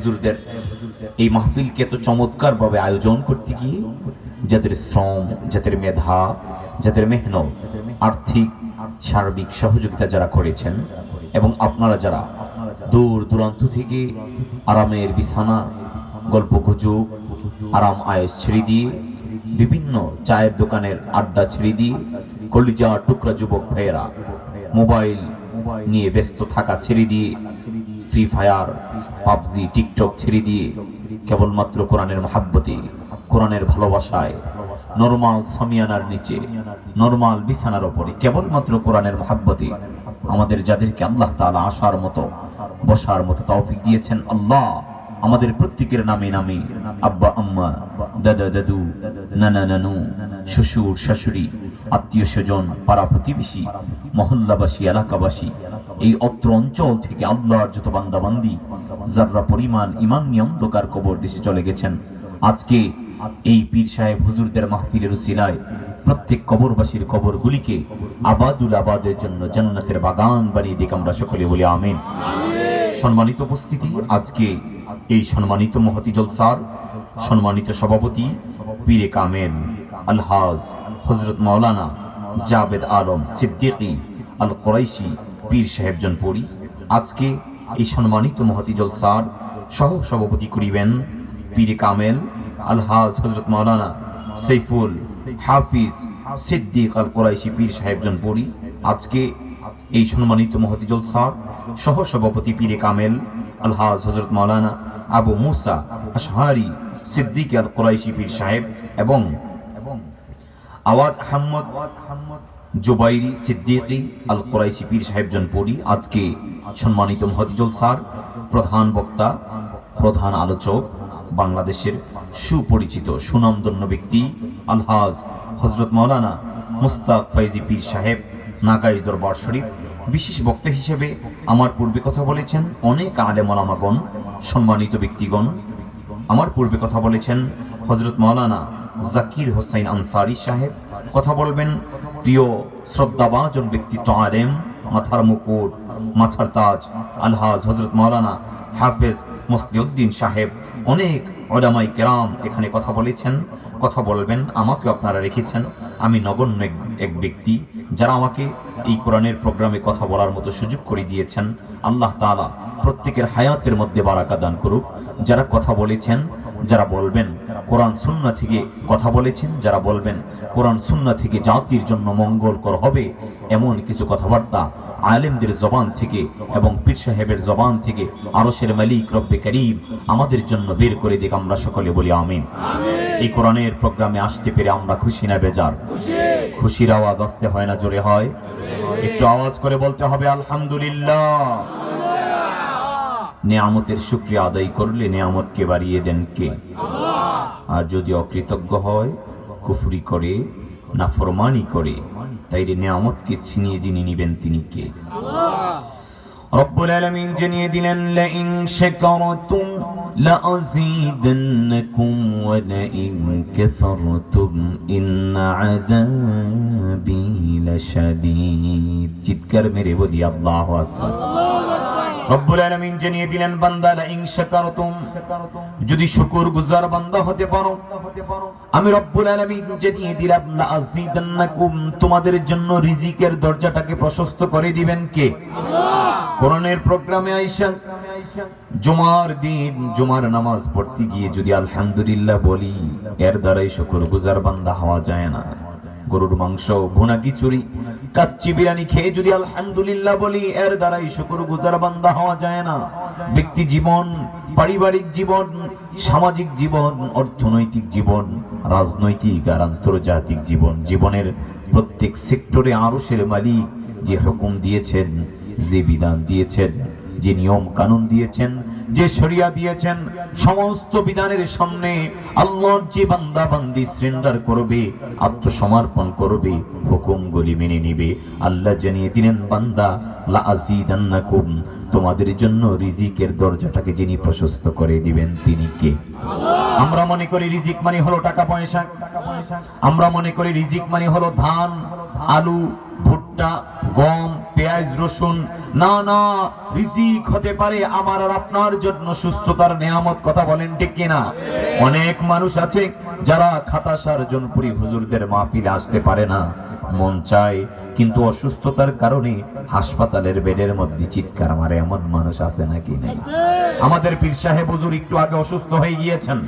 হুজুরদের এই মাহফিলকে এত চমৎকার ভাবে আয়োজন করতে গিয়ে যাদের শ্রম, যাদের মেধা, যাদের মেহনত, আর্থিক সার্বিক সহযোগিতা যারা করেছেন এবং আপনারা যারা দূর দূরান্ত থেকে আরামের বিছানা, গল্পগুজব, আরাম আয়েশ ছেড়ে দিয়ে, বিভিন্ন চায়ের দোকানের আড্ডা ছেড়ে দিয়ে, কলিজা টুকরা যুবক ভাইয়েরা মোবাইল নিয়ে ব্যস্ত থাকা ছেড়ে দিয়ে, ফ্রি ফায়ার, পাবজি, টিকটক ছেড়ে দিয়ে কেবলমাত্র কোরআনের মহাব্বতে, কোরআনের ভালোবাসায়, নরমাল সামিয়ানার নিচে, নরমাল বিছানার উপরে কেবলমাত্র কোরআনের মহাব্বতে আমাদের যাদেরকে আল্লাহ তাআলা আসার মতো, বসার মতো তৌফিক দিয়েছেন, আল্লাহ আমাদের প্রত্যেকের নামে নামে আব্বা আম্মা, দাদা দাদু, নানা নানু, শ্বশুর শাশুড়ি, আত্মীয় স্বজন, পাড়া প্রতিবেশী, মহল্লাবাসী, এলাকাবাসী, এই অত্র অঞ্চল থেকে আল্লাহর যত বান্দাবান্দি যারা পরিমাণ ইমান নিয়ে অন্ধকার কবর দেশে চলে গেছেন, আজকে এই পীর সাহেব হুজুরদের মাহফিলের উসিলায় প্রত্যেক কবরবাসীর কবরগুলিকে আবাদুল আবাদের জন্য জান্নাতের বাগান বানিয়ে দিক আমরা সকলে বলি আমিন। সম্মানিত উপস্থিতি, আজকে এই সম্মানিত মহতি জলসার সম্মানিত সভাপতি পীরে কামেল আলহাজ হযরত মাওলানা জাবেদ আলম সিদ্দিকী আল কুরাইশি পীর সাহেব জনপুরি আজকে এই সম্মানিত মহতি জলসার সহ সভাপতি করিবেন পীরে কামেল আলহাজ হযরত মাওলানা সাইফুল হাফিজ সিদ্দিক আল কুরাইশি পীর সাহেব জনপুরি আজকে এই সম্মানিত মহতি জলসার সহ সভাপতি পীরে কামেল আলহাজ হযরত মাওলানা আবু মুসা আশহারি সিদ্দিক আল কুরাইশি পীর সাহেব এবং আওয়াজ আহমদ জুবাইরি সিদ্দিকী আল কুরাইশি পীর সাহেব জনপুরি আজকে সম্মানিত মহতি জলসার প্রধান বক্তা, প্রধান আলোচক, বাংলাদেশের সুপরিচিত সুনামধন্য ব্যক্তি আলহাজ হযরত মাওলানা মুস্তাক ফয়জি পীর সাহেব নাগাইশ দরবার শরীফ। বিশেষ বক্তা হিসেবে আমার পূর্বে কথা বলেছেন অনেক আলেম ওলামাগণ, সম্মানিত ব্যক্তিগণ। আমার পূর্বে কথা বলেছেন হযরত মাওলানা জাকির হোসেন আনসারী সাহেব, কথা বলবেন প্রিয় শ্রদ্ধাভাজন ব্যক্তিত্ব আলেম, মাথার মুকুট, মাথার তাজ আলহাজ হযরত মাওলানা হাফেজ মুসলিউদ্দিন সাহেব। অনেক উলামায়ে কেরাম এখানে কথা বলেছেন, কথা বলবেন। আমাকে আপনারা রেখেছেন, আমি নগণ্য এক ব্যক্তি, যারা আমাকে এই কোরআনের প্রোগ্রামে কথা বলার মতো সুযোগ করে দিয়েছেন। আল্লাহ তাআলা প্রত্যেকের হায়াতের মধ্যে বারাকা দান করুক। যারা কথা বলেছেন, যারা বলবেন কোরআন সুন্নাহ থেকে কথা বলেছেন, যারা বলবেন কোরআন সুন্নাহ থেকে জাতির জন্য মঙ্গলকর হবে এমন কিছু কথাবার্তা আলেমদের জবান থেকে এবং পীর সাহেবের জবান থেকে আরশের মালিক রব্বে করিম আমাদের জন্য বের করে দিক আমরা সকলে বলি আমিন। এই কোরআনের প্রোগ্রামে আসতে পেরে আমরা খুশি না বেজার? খুশির আওয়াজ আসতে হয় না জোরে হয়? একটু আওয়াজ করে বলতে হবে আলহামদুলিল্লাহ। নিয়ামতের শুকরিয়া আদায় করলে নিয়ামতকে বাড়িয়ে দেন কে? আর যদি অকৃতজ্ঞ হয়, কুফরি করে, নাফরমানি করে, তাইলে নিয়ামতকে ছিনিয়ে যিনি নিবেন তিনি কে? রব্বুল আলামিন জানিয়ে দিলেন লাইন শাকারতুম লাযীদান্নাকুম ওয়া লাইন কাফারতুম ইন্না আযাবি লাশাদীদ। চিৎকার মেরে বলি আল্লাহু আকবার। রব্বুল আলামিন জানিয়ে দিলেন বান্দা লাইন শাকারতুম, যদি শুকরগুজার বান্দা হতে পারো, আমি রব্বুল আলামিন জানিয়ে দিলাম লাযীদান্নাকুম, তোমাদের জন্য রিজিকের দরজাটাকে প্রশস্ত করে দিবেন কে? আল্লাহ। কোরআনের প্রোগ্রামে আইসা জুমার দিন জুমার নামাজ পড়তে গিয়ে যদি আলহামদুলিল্লাহ বলি, এর দ্বারাই শুকরগুজার বান্দা হওয়া যায় না। গরুর মাংস, ভুনা খিচুড়ি, কাচ্চি বিরিয়ানি খেয়ে যদি আলহামদুলিল্লাহ বলি, এর দ্বারাই শুকরগুজার বান্দা হওয়া যায় না। ব্যক্তি জীবন, পারিবারিক জীবন, সামাজিক জীবন, অর্থনৈতিক জীবন, রাজনৈতিক আর আন্তর্জাতিক জীবন, জীবনের প্রত্যেক সেক্টরে আরশের মালিক যে হুকুম দিয়েছেন, যে বিধান দিয়েছেন, যে নিয়ম কানুন দিয়েছেন, যে শরিয়া দিয়েছেন, সমস্ত বিধানের সামনে আল্লাহর যে বান্দা বান্দি সারেন্ডার করবে, আত্মসমর্পণ করবে, হুকুমগুলি মেনে নেবে, আল্লাহ জানিয়ে দিলেন বান্দা লাযীদান্নাকুম, তোমাদের জন্য রিজিকের দরজাটাকে যিনি প্রশস্ত করে দিবেন তিনি কে? আল্লাহ। আমরা মনে করি রিজিক মানে হলো টাকা পয়সা, আমরা মনে করি রিজিক মানে হলো ধান, আলু, ভুট্টা, গম, পেঁয়াজ, রসুন, না না, রিজিক হতে পারে আমার আর আপনার জন্য সুস্থতার নিয়ামত। কথা বলেন ঠিক কিনা? অনেক মানুষ আছে যারা খাতাসার জনপুরি হুজুরদের মাহফিলে আসতে পারে না, মন চায় কিন্তু অসুস্থতার কারণে হাসপাতালের বেডের মধ্যে চিৎকার মারে, এমন মানুষ আছে নাকি? নেই। আমাদের পীর সাহেব হুজুর একটু আগে অসুস্থ হয়ে গিয়েছেন,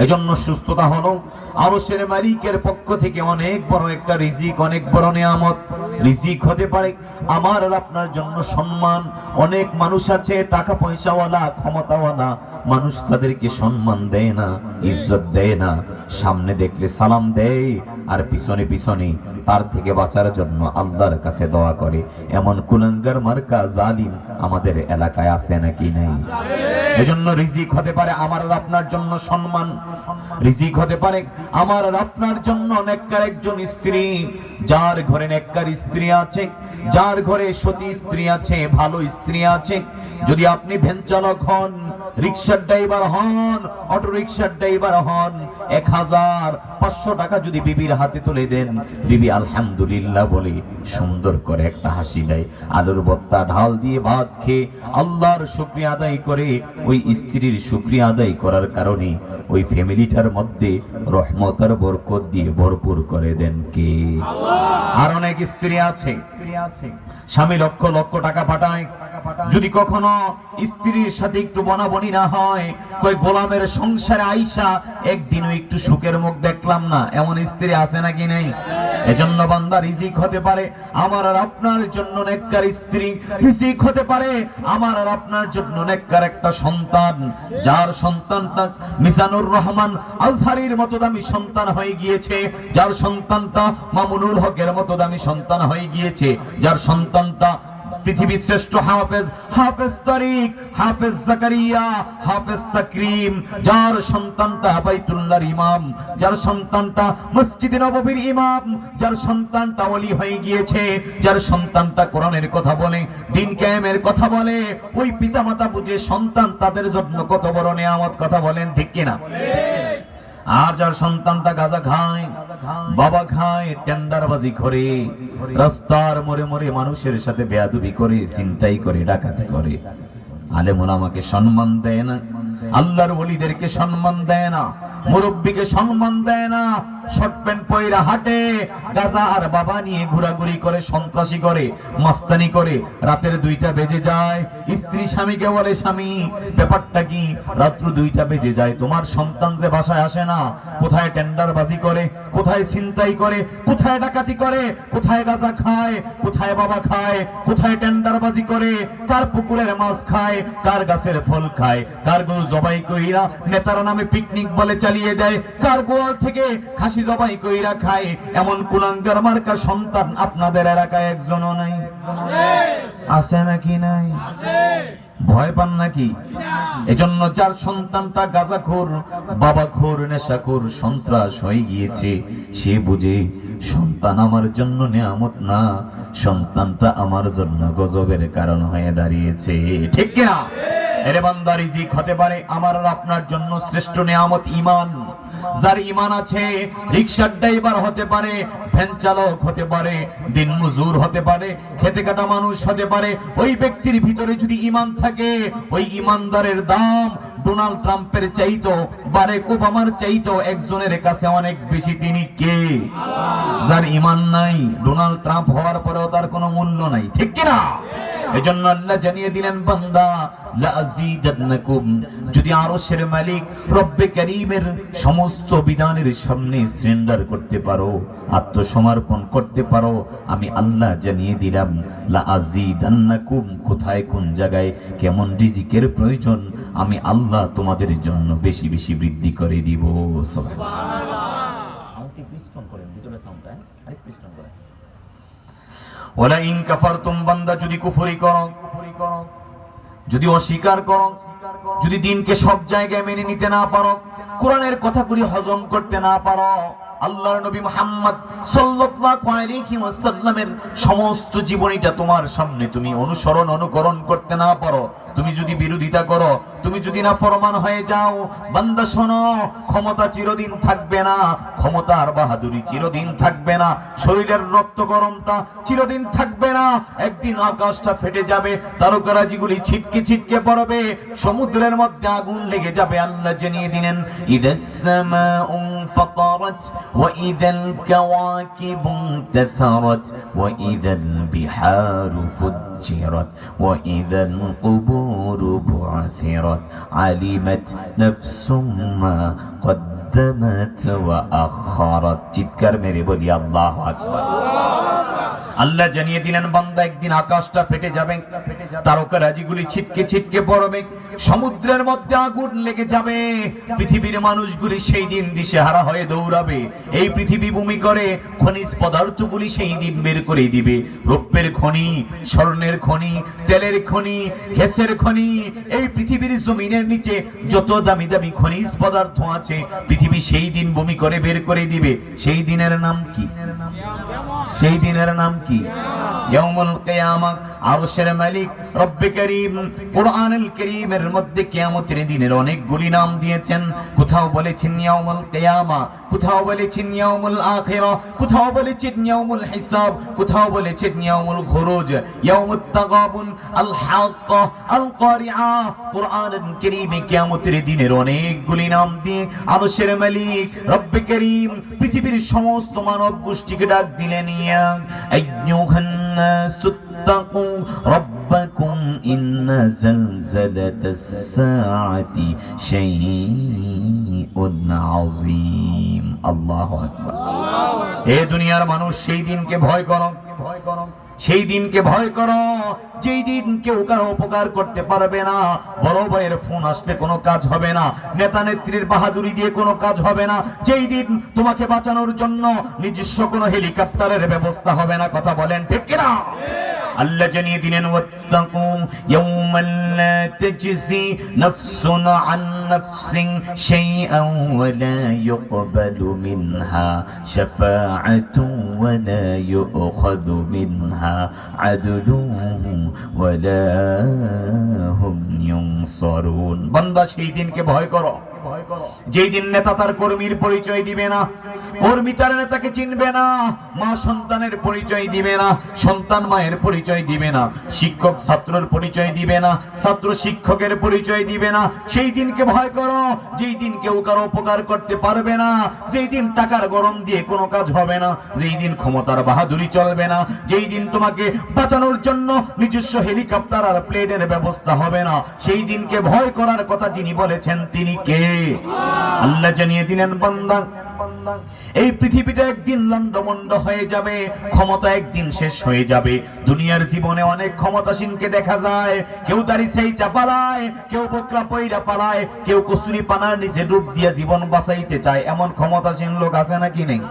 এজন্য সুস্থতা হলো আরশের মালিকের পক্ষ থেকে অনেক বড় একটা রিজিক, অনেক বড় নিয়ামত। রিজিক হতে পারে আমার আর আপনার জন্য সম্মান। অনেক মানুষ আছে টাকা পয়সাওয়ালা, ক্ষমতাওয়ালা মানুষ, তাদেরকে সম্মান দেয় না, ইজ্জত দেয় না, সামনে দেখলে সালাম দেয় আর পিছনে পিছনে তার থেকে বাঁচার জন্য আল্লাহর কাছে দোয়া করে। এমন কুলাঙ্গার মার্কা জালিম আমাদের এলাকায় আছে নাকি? নেই। এজন্য রিজিক হতে পারে আমার আর আপনার জন্য সম্মান। রিজিক হতে পারে আমার আর আপনার জন্য নেককার একজন স্ত্রী, যার ঘরে নেককার স্ত্রী আছে, যার ঘরে সতী স্ত্রী আছে, ভালো স্ত্রী আছে। যদি আপনি ভ্যান চালক হন, রিকশার ড্রাইভার হন, অটো রিকশার ড্রাইভার হন, 1500 টাকা যদি বিবির হাতে তুলে দেন, বিবি আলহামদুলিল্লাহ বলে সুন্দর করে একটা হাসি দেয়, আলুর ভর্তা ঢাল দিয়ে ভাত খেয়ে আল্লাহর শুকরিয়া আদায় করে, ওই স্ত্রীর শুকরিয়া আদায় করার কারণে ওই ফ্যামিলিটার মধ্যে রহমত আর বরকত দিয়ে ভরপুর করে দেন কে? আর অনেক স্ত্রী আছে স্বামী লক্ষ লক্ষ টাকা পাঠায়, যদি কখনো স্ত্রীর সাথে একটু বনাবনি না হয়, কই গোলামের সংসারে আইসা একদিনও একটু সুখের মুখ দেখলাম না, এমন স্ত্রী আছে নাকি? নেই। এজন্য বান্দা রিজিক হতে পারে আমার আর আপনার জন্য নেককার স্ত্রী, রিজিক হতে পারে আমার আর আপনার জন্য নেককার একটা সন্তান, যার সন্তানটা মিজানুর রহমান আজহারির মতো দামি সন্তান হয়ে গিয়েছে, যার সন্তানটা মামুনুল হকের মতো দামি সন্তান হয়ে গিয়েছে, যার সন্তানটা পৃথিবীর শ্রেষ্ঠ হাফেজ, হাফেজ তারিক, হাফেজ জাকারিয়া, হাফেজ তাকরিম, যার সন্তানটা বাইতুল্লাহর ইমাম, যার সন্তানটা মসজিদে নববীর ইমাম, যার সন্তানটা ওলি হয়ে গিয়েছে, যার সন্তানটা কোরআনের কথা বলে, দ্বীন কায়েমের কথা বলে, ওই পিতামাতা বুঝে সন্তান তাদের জন্য কত বড় নিয়ামত। কথা বলেন ঠিক কিনা? আর যার সন্তানটা গাঁজা খায়, বাবা খায়, টেন্ডারবাজি করে, রাস্তার মোড়ে মোড়ে মানুষের সাথে বেয়াদবি করে, চিন্তাই করে, ডাকাতি করে, আলেম ওলামাকে সম্মান দেয় না, আল্লাহর ওলিদেরকে সম্মান দেয় না, মুরব্বীকে সম্মান দেয় না, শর্ট প্যান্ট পয়রা হাঁটে, গাঁজা আর বাবা নিয়ে ঘোরাঘুরি করে, সন্ত্রাসী করে, মাস্তানি করে, রাতের 2টা বেজে যায়, স্ত্রী স্বামীকে বলে, স্বামী ব্যাপারটা কি, রাত্র 2টা বেজে যায়, তোমার সন্তান যে বাসায় আসে না, কোথায় টেন্ডারবাজি করে, কোথায় ছিনতাই করে, কোথায় ডাকাতি করে, কোথায় গাঁজা খায়, কোথায় বাবা খায়, কোথায় টেন্ডারবাজি করে, কার পুকুরের মাছ খায়, কার গাছের ফল খায়, কার গরু জবাই কইরা নেতার নামে পিকনিক বলে চালিয়ে দেয়, কার গোয়াল থেকে খাসি জবাই কইরা খায়, এমন কুলাঙ্গার মার্কা সন্তান আপনাদের এলাকায় একজনও নাই? আছে নাকি? নাই। ভয় পান নাকি? এজন্য যার সন্তানটা গাঁজাখোর, বাবাখোর, নেশাখোর, সন্ত্রাস হয়ে গিয়েছে, সে বুঝে সন্তান আমার জন্য নিয়ামত না, সন্তানটা আমার জন্য গজবের কারণ হয়ে দাঁড়িয়েছে। ঠিক কিনা? এরে বান্দা, রিজিক হতে পারে আমার আর আপনার জন্য শ্রেষ্ঠ নিয়ামত ঈমান। যার ঈমান আছে, রিকশার ড্রাইভার হতে পারে, ভ্যান চালক হতে পারে, দিন মজুর হতে পারে, খেতে কাটা মানুষ হতে পারে, ওই ব্যক্তির ভিতরে যদি ঈমান থাকে, ওই ঈমানদারের দাম ডোনাল্ড ট্রাম্পের চাইতো, বারাক ওবামার চাইতো একজনের কাছে অনেক বেশি। তিনি কে? যার ঈমান নাই, ডোনাল্ড ট্রাম্প হওয়ার পরেও তার কোনো মূল্য নাই। ঠিক কিনা? এজন্য আল্লাহ জানিয়ে দিলেন, বান্দা লা আযীদান্নাকুম, যদি আরশের মালিক রব্বে কারীমের সমস্ত বিধানের সামনে সারেন্ডার করতে পারো, আত্মসমর্পণ করতে পারো, আমি আল্লাহ জানিয়ে দিলাম লা আযীদান্নাকুম, কোথায় কোন জায়গায় কেমন রিজিকের প্রয়োজন আমি আল্লাহ তোমাদের জন্য বেশি বেশি বৃদ্ধি করে দিব। সুবহানাল্লাহ। সাউন্ডটি পিস্টন করেন, ভিতরে সাউন্ডটা আরেক পিস্টন করেন। ওয়ালা ইন কাফারতুম, বান্দা যদি কুফরি করো, যদি অস্বীকার করো, যদি দ্বীনকে সব জায়গায় মেনে নিতে না পারো, কোরআনের কথাগুলি হজম করতে না পারো, আল্লাহর নবী মুহাম্মদ সাল্লাল্লাহু আলাইহি ওয়াসাল্লামের সমস্ত জীবনীটা তোমার সামনে তুমি অনুকরণ করতে না পারো, তুমি যদি বিরোধিতা করো, তুমি যদি না ফরমান হয়ে যাও, বান্দা শোনো, ক্ষমতা চিরদিন থাকবে না, ক্ষমতার বাহাদুরি চিরদিন থাকবে না, শরীরের রক্ত গরমটা চিরদিন থাকবে না। একদিন আকাশটা ফেটে যাবে, তারকারাজিগুলি ছিটকে ছিটকে পড়বে, সমুদ্রের মধ্যে আগুন লেগে যাবে। আল্লাহ জানিয়ে দিলেন, ইদাস সামাউ ফাতারাত ওয়া ইদাল কাওয়াকিবু তাসারাত ওয়া ইদাল বিহারু ফুজ্জিরাত ওয়া ইদাল কুবুরু বু'থিরাত আলিমাত নাফসুম মা কদ্দামাত ওয়া আখারাত। চিৎকার মেরে বলি আল্লাহু আকবার। আল্লাহ জানিয়ে দিলেন, বান্দা একদিন আকাশটা ফেটে যাবে, তারকারাজিগুলি ছিটকে ছিটকে পড়বে, সমুদ্রের মধ্যে আগুন লেগে যাবে, পৃথিবীর মানুষগুলি সেই দিন দিশেহারা হয়ে দৌড়াবে। এই পৃথিবী ভূমি করে খনিজ পদার্থগুলি সেই দিন বের করে দিবে, রৌপ্যের খনি, স্বর্ণের খনি, তেলের খনি, গ্যাসের খনি, এই পৃথিবীর জমিনের নিচে যত দামি দামি খনিজ পদার্থ আছে পৃথিবী সেই দিন ভূমি করে বের করে দিবে। সেই দিনের নাম কি? সেই দিনের নাম কি? ইয়াউমুল কিয়ামah। আরশের মালিক রব্বে করিম কোরআনুল কারীমের মধ্যে কিয়ামতের দিনের অনেকগুলি নাম দিয়েছেন। কোথাও বলেছেন ইয়াউমুল কিয়ামah, কোথাও বলেছেন ইয়াউমুল আখিরাহ, কোথাও বলেছেন ইয়াউমুল হিসাব, কোথাও বলেছেন ইয়াউমুল খুরুজ, ইয়াউমুত তাগাবুন, আল হাক্কা, আল কারিআ। কোরআনুল কারীমে কিয়ামতের দিনের অনেকগুলি নাম দিয়ে আরশের মালিক রব্বে করিম পৃথিবীর সমস্ত মানব গোষ্ঠীকে ডাক দিলেন, ইয়া আইয়ুহান নাস اتقوا ربكم إن زلزلة الساعة شيء عظيم। الله أكبر। এ দুনিয়ার মানুষ, সেই দিনকে ভয় করো, সেই দিনকে ভয় করো যেই দিন কেউ কারো উপকার করতে পারবে না, বড় ভাইয়ের ফোন আসলে কোনো কাজ হবে না, নেতা নেত্রীর বাহাদুরি দিয়ে কোনো কাজ হবে না, যেই দিন তোমাকে বাঁচানোর জন্য নিজস্ব কোনো হেলিকপ্টারের ব্যবস্থা হবে না। কথা বলেন ঠিক কিনা? আল্লাহ জানিয়ে দিলেন, ওয়াত্তাকু ইয়াওমান লা তাজজি নাফসুন আন নাফসিন শাইআন ওয়া লা ইউকবালু মিনহা শাফাআতুন ওয়া লা ইউখাযু মিনহা আদলুন ওয়া লা হুম ইউনসারুন। বান্দা, সেই দিনকে ভয় করো যেই দিন নেতা তার কর্মীর পরিচয় দিবে না, কর্মী তার নেতাকে চিনবে না, মা সন্তানের পরিচয় দিবে না, সন্তান মায়ের পরিচয় দিবে না, শিক্ষক ছাত্রের পরিচয় দিবে না, ছাত্র শিক্ষকের পরিচয় দিবে না। সেই দিনকে ভয় করো যেই দিন কেউ কারো উপকার করতে পারবে না, যেই দিন টাকার গরম দিয়ে কোনো কাজ হবে না, যেই দিন ক্ষমতার বাহাদুরি চলবে না, যেই দিন তোমাকে বাঁচানোর জন্য নিজস্ব হেলিকপ্টার আর প্লেনের ব্যবস্থা হবে না। সেই দিনকে ভয় করার কথা যিনি বলেছেন তিনি কে? আল্লাহ জানিয়ে দিলেন, বান্দা, এই পৃথিবীটা একদিন লন্ডমন্ড হয়ে যাবে, ক্ষমতা একদিন শেষ হয়ে যাবে। দুনিয়ার জীবনে অনেক ক্ষমতাসীনকে দেখা যায়, কেউ দাড়ি ছাইচা পালায়, কেউ বকরা পয়রা পালায়, কেউ কসুরি পানার নিচে ডুব দিয়ে জীবন বাঁচাইতে চায়। এমন ক্ষমতাসীন লোক আছে নাকি নেই?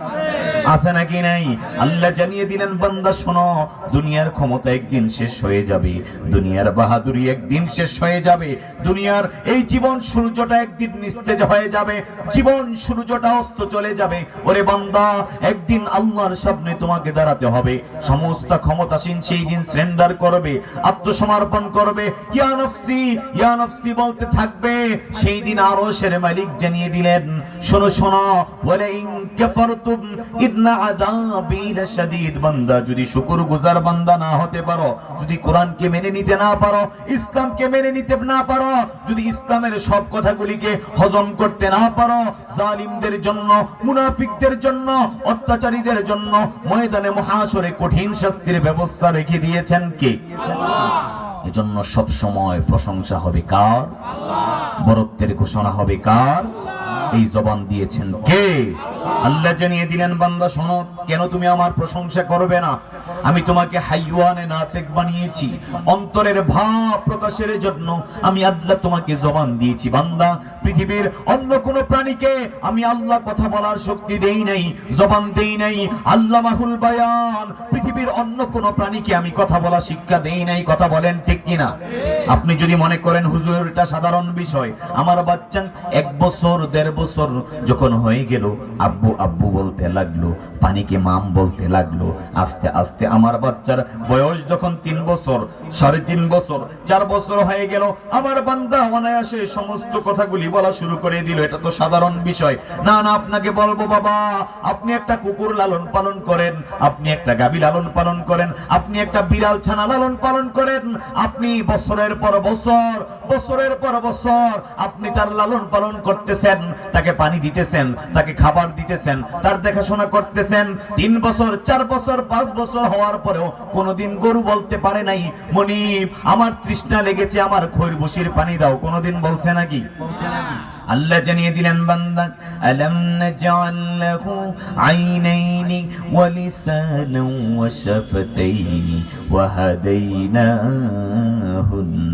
আছে নাকি নাই? আল্লাহ জানিয়ে দিলেন, বান্দা শোনো, দুনিয়ার ক্ষমতা একদিন শেষ হয়ে যাবে, দুনিয়ার বাহাদুরি একদিন শেষ হয়ে যাবে, দুনিয়ার এই জীবন সূর্যটা একদিন নিস্তেজ হয়ে যাবে, জীবন সূর্যটা অস্ত চলে যাবে। ওরে বান্দা, একদিন আল্লাহর সামনে তোমাকে দাঁড়াতে হবে। সমস্ত ক্ষমতাসীন সেই দিন সারেন্ডার করবে, আত্মসমর্পণ করবে, ইয়া নফসি ইয়া নফসি বলতে থাকবে। সেই দিন আরশের মালিক জানিয়ে দিলেন, শোনো শোনো, ওয়ালা ইন কাফারতুম ইন্না আযাবি লাশাদীদ। বান্দা, যদি শুকরগুজার বান্দা না হতে পারো, যদি কোরআনকে মেনে নিতে না পারো, ইসলামকে মেনে নিতে না পারো, যদি ইসলামের সব কথাগুলিকে হজম করতে না পারো, জালিমদের জন্য, মুনাফিকদের জন্য, অত্যাচারীদের জন্য ময়দানে মহাশরে কঠিন শাস্তির ব্যবস্থা রেখে দিয়েছেন কে? আল্লাহ। এজন্য সব সময় প্রশংসা হবে কার? আল্লাহ। বরত্বের ঘোষণা হবে কার? এই জবান দিয়েছেন কে? আল্লাহ জানিয়ে দিলেন, বান্দা শোনো, কেন তুমি আমার প্রশংসা করবে না? আমি তোমাকে হাইওয়ানে নাতিক বানিয়েছি, অন্তরের ভাব প্রকাশের জন্য আমি আল্লাহ তোমাকে জবান দিয়েছি। বান্দা, পৃথিবীর অন্য কোন প্রাণীকে আমি আল্লাহ কথা বলার শক্তি দেই নাই, জবান দেই নাই। আল্লাহ মাহুল বায়ান, পৃথিবীর অন্য কোন প্রাণীকে আমি কথা বলা শিক্ষা দেই নাই। কথা বলেন ঠিক কিনা? আপনি যদি মনে করেন হুজুর এটা সাধারণ বিষয়, আমার বাচ্চা 1 বছর 1.5 বছর যখন হয়ে গেল আব্বু আব্বু বলতে লাগলো, পানিকে মাম বলতে লাগলো, আস্তে আস্তে আমার বাচ্চার বয়স যখন 3 বছর, 3.5 বছর, 4 বছর হয়ে গেল, আমার বান্দা অনায়াসে সমস্ত কথাগুলি বলা শুরু করে দিল। এটা তো সাধারণ বিষয় না। না, আপনাকে বলবো বাবা, আপনি একটা কুকুর লালন পালন করেন, আপনি একটা গাভী লালন পালন করেন, আপনি একটা বিড়াল ছানা লালন পালন করেন, আপনি বছরের পর বছর, বছরের পর বছর আপনি তার লালন পালন করতেছেন, তাকে পানি দিতেছেন, তাকে খাবার দিতেছেন, তার দেখাশোনা করতেছেন। 3 বছর, 4 বছর, 5 বছর হওয়ার পরেও কোনোদিন গরু বলতে পারে নাই মনিব আমার তৃষ্ণা লেগেছে, আমার খৈরবুশির পানি দাও, কোনোদিন বলছে নাকি? আল্লাহ জানিয়ে দিলেন বান্দা, আলাম নাজআল লাহু আইনাইনি ওয়া লিসানান ওয়া শাফাতাইনি ওয়া হাদাইনাহুন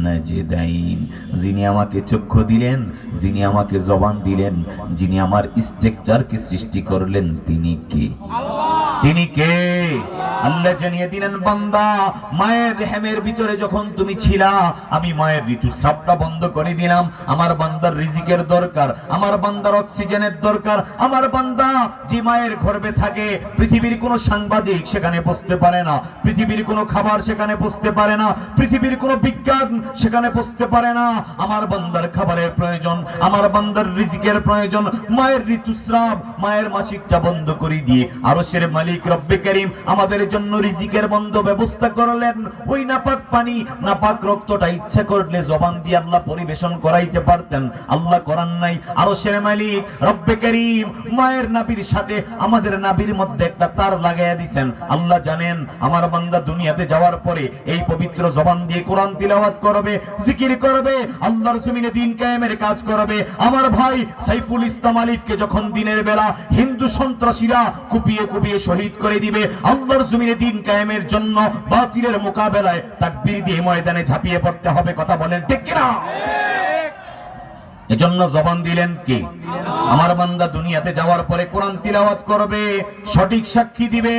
নাজদাইন। যিনি আমাকে চক্ষু দিলেন, যিনি আমাকে জবান দিলেন, যিনি আমার স্ট্রাকচারকে সৃষ্টি করলেন, তিনি কে? তিনি কে? আল্লাহ জানিয়ে দিলেন বান্দা, মায়ের রেহেমের ভিতরে যখন তুমি ছিলা, আমি মায়ের ঋতুস্রাবটা বন্ধ করে দিলাম। আমার বান্দার রিজিকের দরকার, আমার বান্দার অক্সিজেনের দরকার। আমার বান্দা যে মায়ের গর্ভে থাকে, পৃথিবীর কোনো সাংবাদিক সেখানে বসতে পারে না, পৃথিবীর কোনো খাবার সেখানে বসতে পারে না, পৃথিবীর কোনো বিজ্ঞান সেখানে বসতে পারে না। আমার বান্দার খাবারের প্রয়োজন, আমার বান্দার রিজিকের প্রয়োজন। মায়ের ঋতুস্রাব, মায়ের মাসিকটা বন্ধ করে দিয়ে আরশের মালিক রব্বে কারীম আমাদের জন্য রিজিকের বন্ধ ব্যবস্থা করলেন। ওই নাপাক পানি, নাপাক রক্তটা ইচ্ছা করলে জবান দিয়ে আল্লাহ পরিবেশন করাইতে পারতেন, আল্লাহ করান নাই। আরশের মালিক রব্বে কারীম মায়ের নাভির সাথে আমাদের নাভির মধ্যে একটা তার লাগাইয়া দিবেন। আল্লাহ জানেন আমার বান্দা দুনিয়াতে যাওয়ার পরে এই পবিত্র জবান দিয়ে কোরআন তিলাওয়াত করবে, জিকির করবে, আল্লাহর জমিনে দ্বীন কায়েমের কাজ করবে। আমার ভাই সাইফুল ইসলাম আলিফকে যখন দিনের বেলা হিন্দু সন্ত্রাসীরা কুপিয়ে কুপিয়ে শহীদ করে দিবে, আল্লাহর জমিনে দ্বীন কায়েমের জন্য বাতিলের মোকাবেলায় তাকবীর দিয়ে ময়দানে ঝাঁপিয়ে পড়তে হবে। কথা বলেন ঠিক কিনা? এজন্য জবান দিলেন কি? আমার বান্দা দুনিয়াতে যাওয়ার পরে কোরআন তিলাওয়াত করবে, সঠিক সাক্ষী দিবে,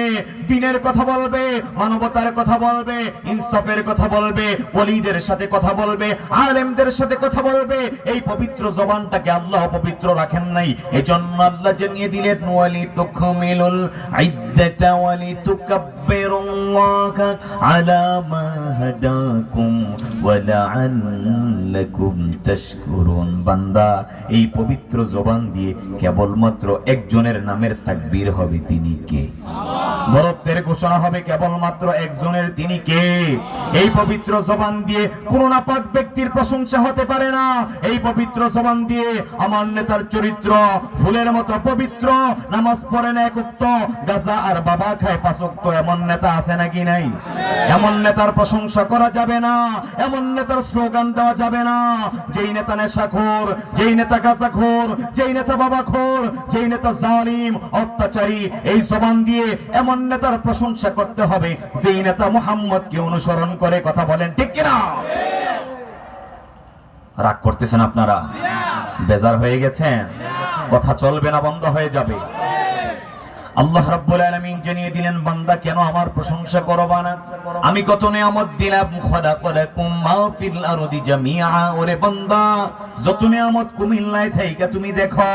দ্বীনের কথা বলবে, মানবতার কথা বলবে, ইনসাফের কথা বলবে, ওলিদের সাথে কথা বলবে, আলেমদের সাথে কথা বলবে। এই পবিত্র জবানটাকে আল্লাহ পবিত্র রাখেন নাই। এজন্য আল্লাহ জানিয়ে দিলেন, ওয়ালিতুকমিলুল ইদ্দাতা ওয়ালিতুকাব্বিরুল্লাহা আলা মা হাদাকুম ওয়া লাআল্লাকুম তাশকুরুন। বান্দা, এই পবিত্র জবান দিয়ে কেবলমাত্র একজনের নামের তাকবীর হবে, তিনি কে? বরত্বের ঘোষণা হবে কেবলমাত্র একজনের, তিনি কে? এই পবিত্র জবান দিয়ে কোন নাপাক ব্যক্তির প্রশংসা হতে পারে না। এই পবিত্র জবান দিয়ে আমার নেতার চরিত্র ফুলের মতো পবিত্র, নামাজ পড়ে না এক ওয়াক্ত, গাঁজা আর বাবা খায় 5 ওয়াক্ত, এমন নেতা আছে নাকি নাই? এমন নেতার প্রশংসা করা যাবে না, এমন নেতার স্লোগান দেওয়া যাবে না। যেই নেতা নেশাখোর, যেই নেতা গাঁজাখোর, যেই নেতা বাবাখোর, যেই নেতা জালিম অত্যাচারী, এই জবান দিয়ে এমন নেতার প্রশংসা করতে হবে যেই নেতা মুহাম্মদকে অনুসরণ করে। কথা বলেন ঠিক কিনা? রাগ করতেছেন আপনারা? বেজার হয়ে গেছেন? কথা চলবে না, বন্ধ হয়ে যাবে। আল্লাহ রাব্বুল আলামিন জানিয়ে দিলেন, বান্দা কেন আমার প্রশংসা করবা না? আমি কত নিয়ামত দিলাম। খালাকালাকুম মা ফিল আরদি জামিআ। ওরে বান্দা, যত নিয়ামত কুমিল্লায় থাইকা তুমি দেখো,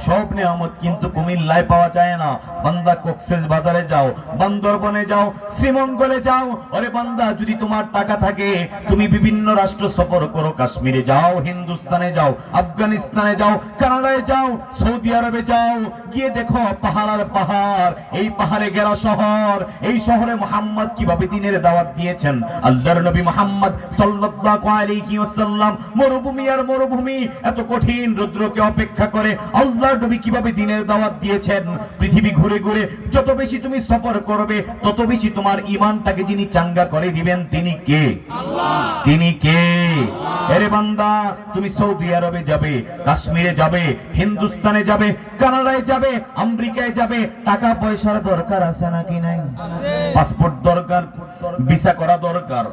সব নিয়ামত কিন্তু কুমিল্লায় পাওয়া যায় না। বান্দা কক্সেস বাজারে যাও, বান্দরবনে যাও, শ্রীমঙ্গলে যাও। ওরে বান্দা, যদি তোমার টাকা থাকে তুমি বিভিন্ন রাষ্ট্র সফর করো, কাশ্মীরে যাও, হিন্দুস্তানে যাও, আফগানিস্তানে যাও, কানাডায় যাও, সৌদি আরবে যাও, গিয়ে দেখো পাহাড় আর পাহাড়, এই পাহাড়ে ঘেরা শহর। এই শহরে মুহাম্মদ কিভাবে দ্বীনের দাওয়াত দিয়েছেন। আল্লাহর নবী মুহাম্মদ সাল্লাল্লাহু আলাইহি ওয়াসাল্লাম মরুভূমি আর মরুভূমি, এত কঠিন রৌদ্রকে অপেক্ষা করে আল্লাহর নবী কিভাবে দ্বীনের দাওয়াত দিয়েছেন। পৃথিবী ঘুরে ঘুরে যত বেশি তুমি সফর করবে, তত বেশি তোমার ঈমানটাকে যিনি চাঙ্গা করে দিবেন, তিনি কে? আল্লাহ। তিনি কে? আরে বান্দা, তুমি সৌদি আরবে যাবে, কাশ্মীরে যাবে, হিন্দুস্তানে যাবে, কানাডায় যাবে, আমেরিকায় যাবে, টাকা পয়সার দরকার আছে নাকি নাই? পাসপোর্ট দরকার, ভিসা করা দরকার,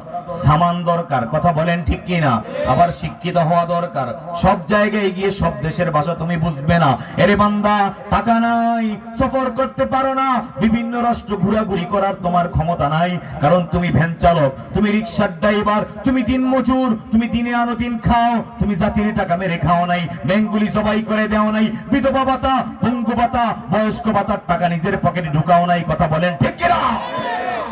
সামান দরকার, কথা বলেন ঠিক কিনা? আবার শিক্ষিত হওয়া দরকার। সব জায়গায় গিয়ে সব দেশের ভাষা তুমি বুঝবে না। এরে বান্দা, টাকা নাই, সফর করতে পারো না, বিভিন্ন রাষ্ট্র ঘোরাঘুরি করার তোমার ক্ষমতা নাই, কারণ তুমি ভ্যান চালক, তুমি রিক্সার ড্রাইভার, তুমি দিন মজুর, তুমি দিনে আনো দিন খাও, তুমি জাতির টাকা মেরে খাও নাই, ব্যাংকগুলি জবাই করে দেও নাই, বিধবা ভাতা, পঙ্গু ভাতা, বয়স্ক ভাতার টাকা নিজের পকেটে ঢুকাও নাই, কথা বলেন ঠিক কিনা?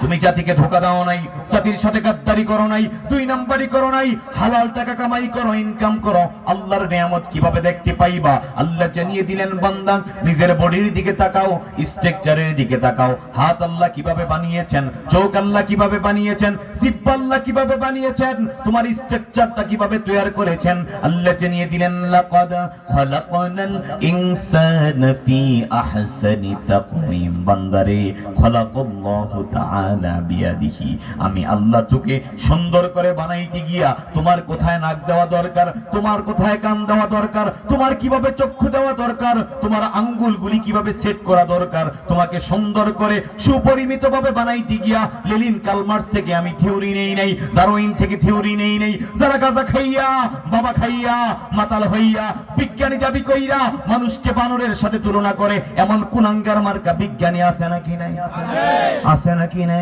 তুমি জাতিকে ধোঁকা দাও নাই, জাতির সাথে গাদ্দারি করো নাই, দুই নাম্বারি করো নাই, হালাল টাকা কামাই করো, ইনকাম করো। আল্লাহর নিয়ামত কিভাবে দেখতে পাইবা? আল্লাহ জানিয়ে দিলেন, বান্দা নিজের বডির দিকে তাকাও, স্ট্রাকচারের দিকে তাকাও। হাত আল্লাহ কিভাবে বানিয়েছেন, চোখ আল্লাহ কিভাবে বানিয়েছেন, জিহ্বা আল্লাহ কিভাবে বানিয়েছেন, তোমার স্ট্রাকচারটা কিভাবে তৈরি করেছেন আল্লাহ জানিয়ে দিলেন। লাকাদ খালাকনাল ইনসানা ফি আহসানি তাকওয়িম। বান্দারে, খালাকাল্লাহু তাআলা বিয়াদিহি, আমি আল্লাহ তোকে সুন্দর করে বানাইতে গিয়া তোমার কোথায় নাক দেওয়া দরকার, তোমার কোথায় কান দেওয়া দরকার, তোমার কিভাবে চক্ষু দেওয়া দরকার, তোমার আঙ্গুলগুলি কিভাবে সেট করা দরকার, তোমাকে সুন্দর করে সুপরিমিতভাবে বানাইতে গিয়া লেনিন কালমার্স থেকে আমি থিওরি নেই নাই, ডারউইন থেকে থিওরি নেই নাই, যারা গাঁজা খাইয়া, বাবা খাইয়া, মাতাল হইয়া বিজ্ঞানী দাবি কইরা মানুষকে বানরের সাথে তুলনা করে, এমন কুনাঙ্গার মার্কা বিজ্ঞানী আছে নাকি নাই? আছে নাকি নাই?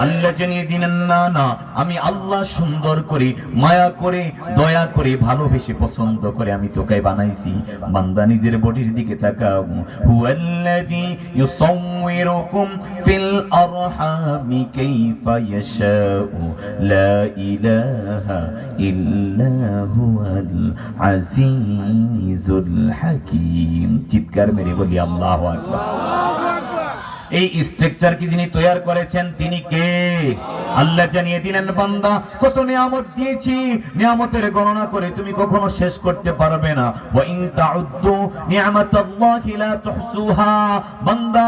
আল্লাহ জানিয়ে দিলেন, না না, আমি আল্লাহ সুন্দর করে, মায়া করে, দয়া করে, ভালোবেসে, পছন্দ করে আমি তোকে বানাইছি। বান্দা নিজের বডির দিকে তাকাও। হুয়াল্লাযী ইউসাউয়িরুকুম ফিল আরহামি কাইফা ইয়াশাউ লা ইলাহা ইল্লা হুয়াল আজিজুল হাকীম। চিৎকার মেরে বলি আল্লাহু আকবার। এই স্ট্রাকচার কি যিনি তৈরি করেছেন তিনি কে? আল্লাহ জানিয়ে দিলেন, বান্দা কত নিয়ামত দিয়েছি, নিয়ামতের গণনা করে তুমি কখনো শেষ করতে পারবে না। ওয়া ইন তাউদ্দু নি'মাতাল্লাহি লা তুহসুহা। বান্দা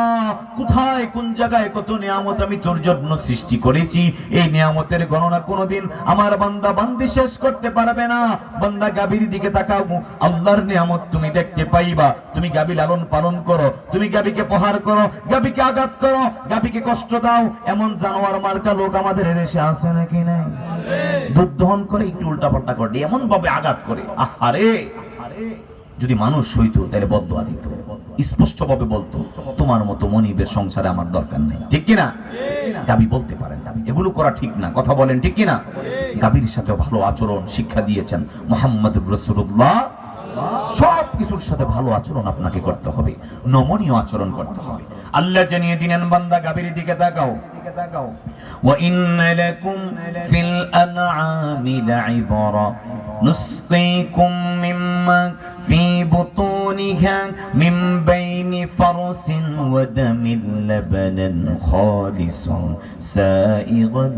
কোথায় কোন জায়গায় কত নিয়ামত আমি তোর জন্য সৃষ্টি করেছি, এই নিয়ামতের গণনা কোনোদিন আমার বান্দা বান্দি শেষ করতে পারবে না। বান্দা গাভীর দিকে তাকাও, আল্লাহর নিয়ামত তুমি দেখতে পাইবা। তুমি গাভী লালন পালন করো, তুমি গাভীকে প্রহার করো, গাভীকে আঘাত করো, গাভীকে কষ্ট দাও, এমন জানোয়ার মার্কা লোক আমাদের দেশে আছে নাকি নাই? দুধ দহন করে একটু উল্টাপাল্টা করে এমন ভাবে আঘাত করে, আহারে, যদি মানুষ হইতো তাহলে বদদুয়া দিত, স্পষ্ট ভাবে বলতো, তোমার মতো মনিবের সংসারে আমার দরকার নেই, ঠিক কিনা? গাভী বলতে পারেন, এগুলো করা ঠিক না, কথা বলেন ঠিক কিনা? গাভীর সাথে ভালো আচরণ শিক্ষা দিয়েছেন মুহাম্মদুর রাসূলুল্লাহ। সব কিছুর সাথে ভালো আচরণ আপনাকে করতে হবে, নমনীয় আচরণ করতে হবে। আল্লাহ জানিয়ে দিলেন, বান্দা গাভীর দিকে তাকাও। ওয়া ইন্না লাকুম ফিল আনআমি লাইবরা নুসকিকুম মিম্মা ফি বুতুনিহা মিন বাইনি ফারসিন ওয়া দামিন লাবানান খালিসান সাইগান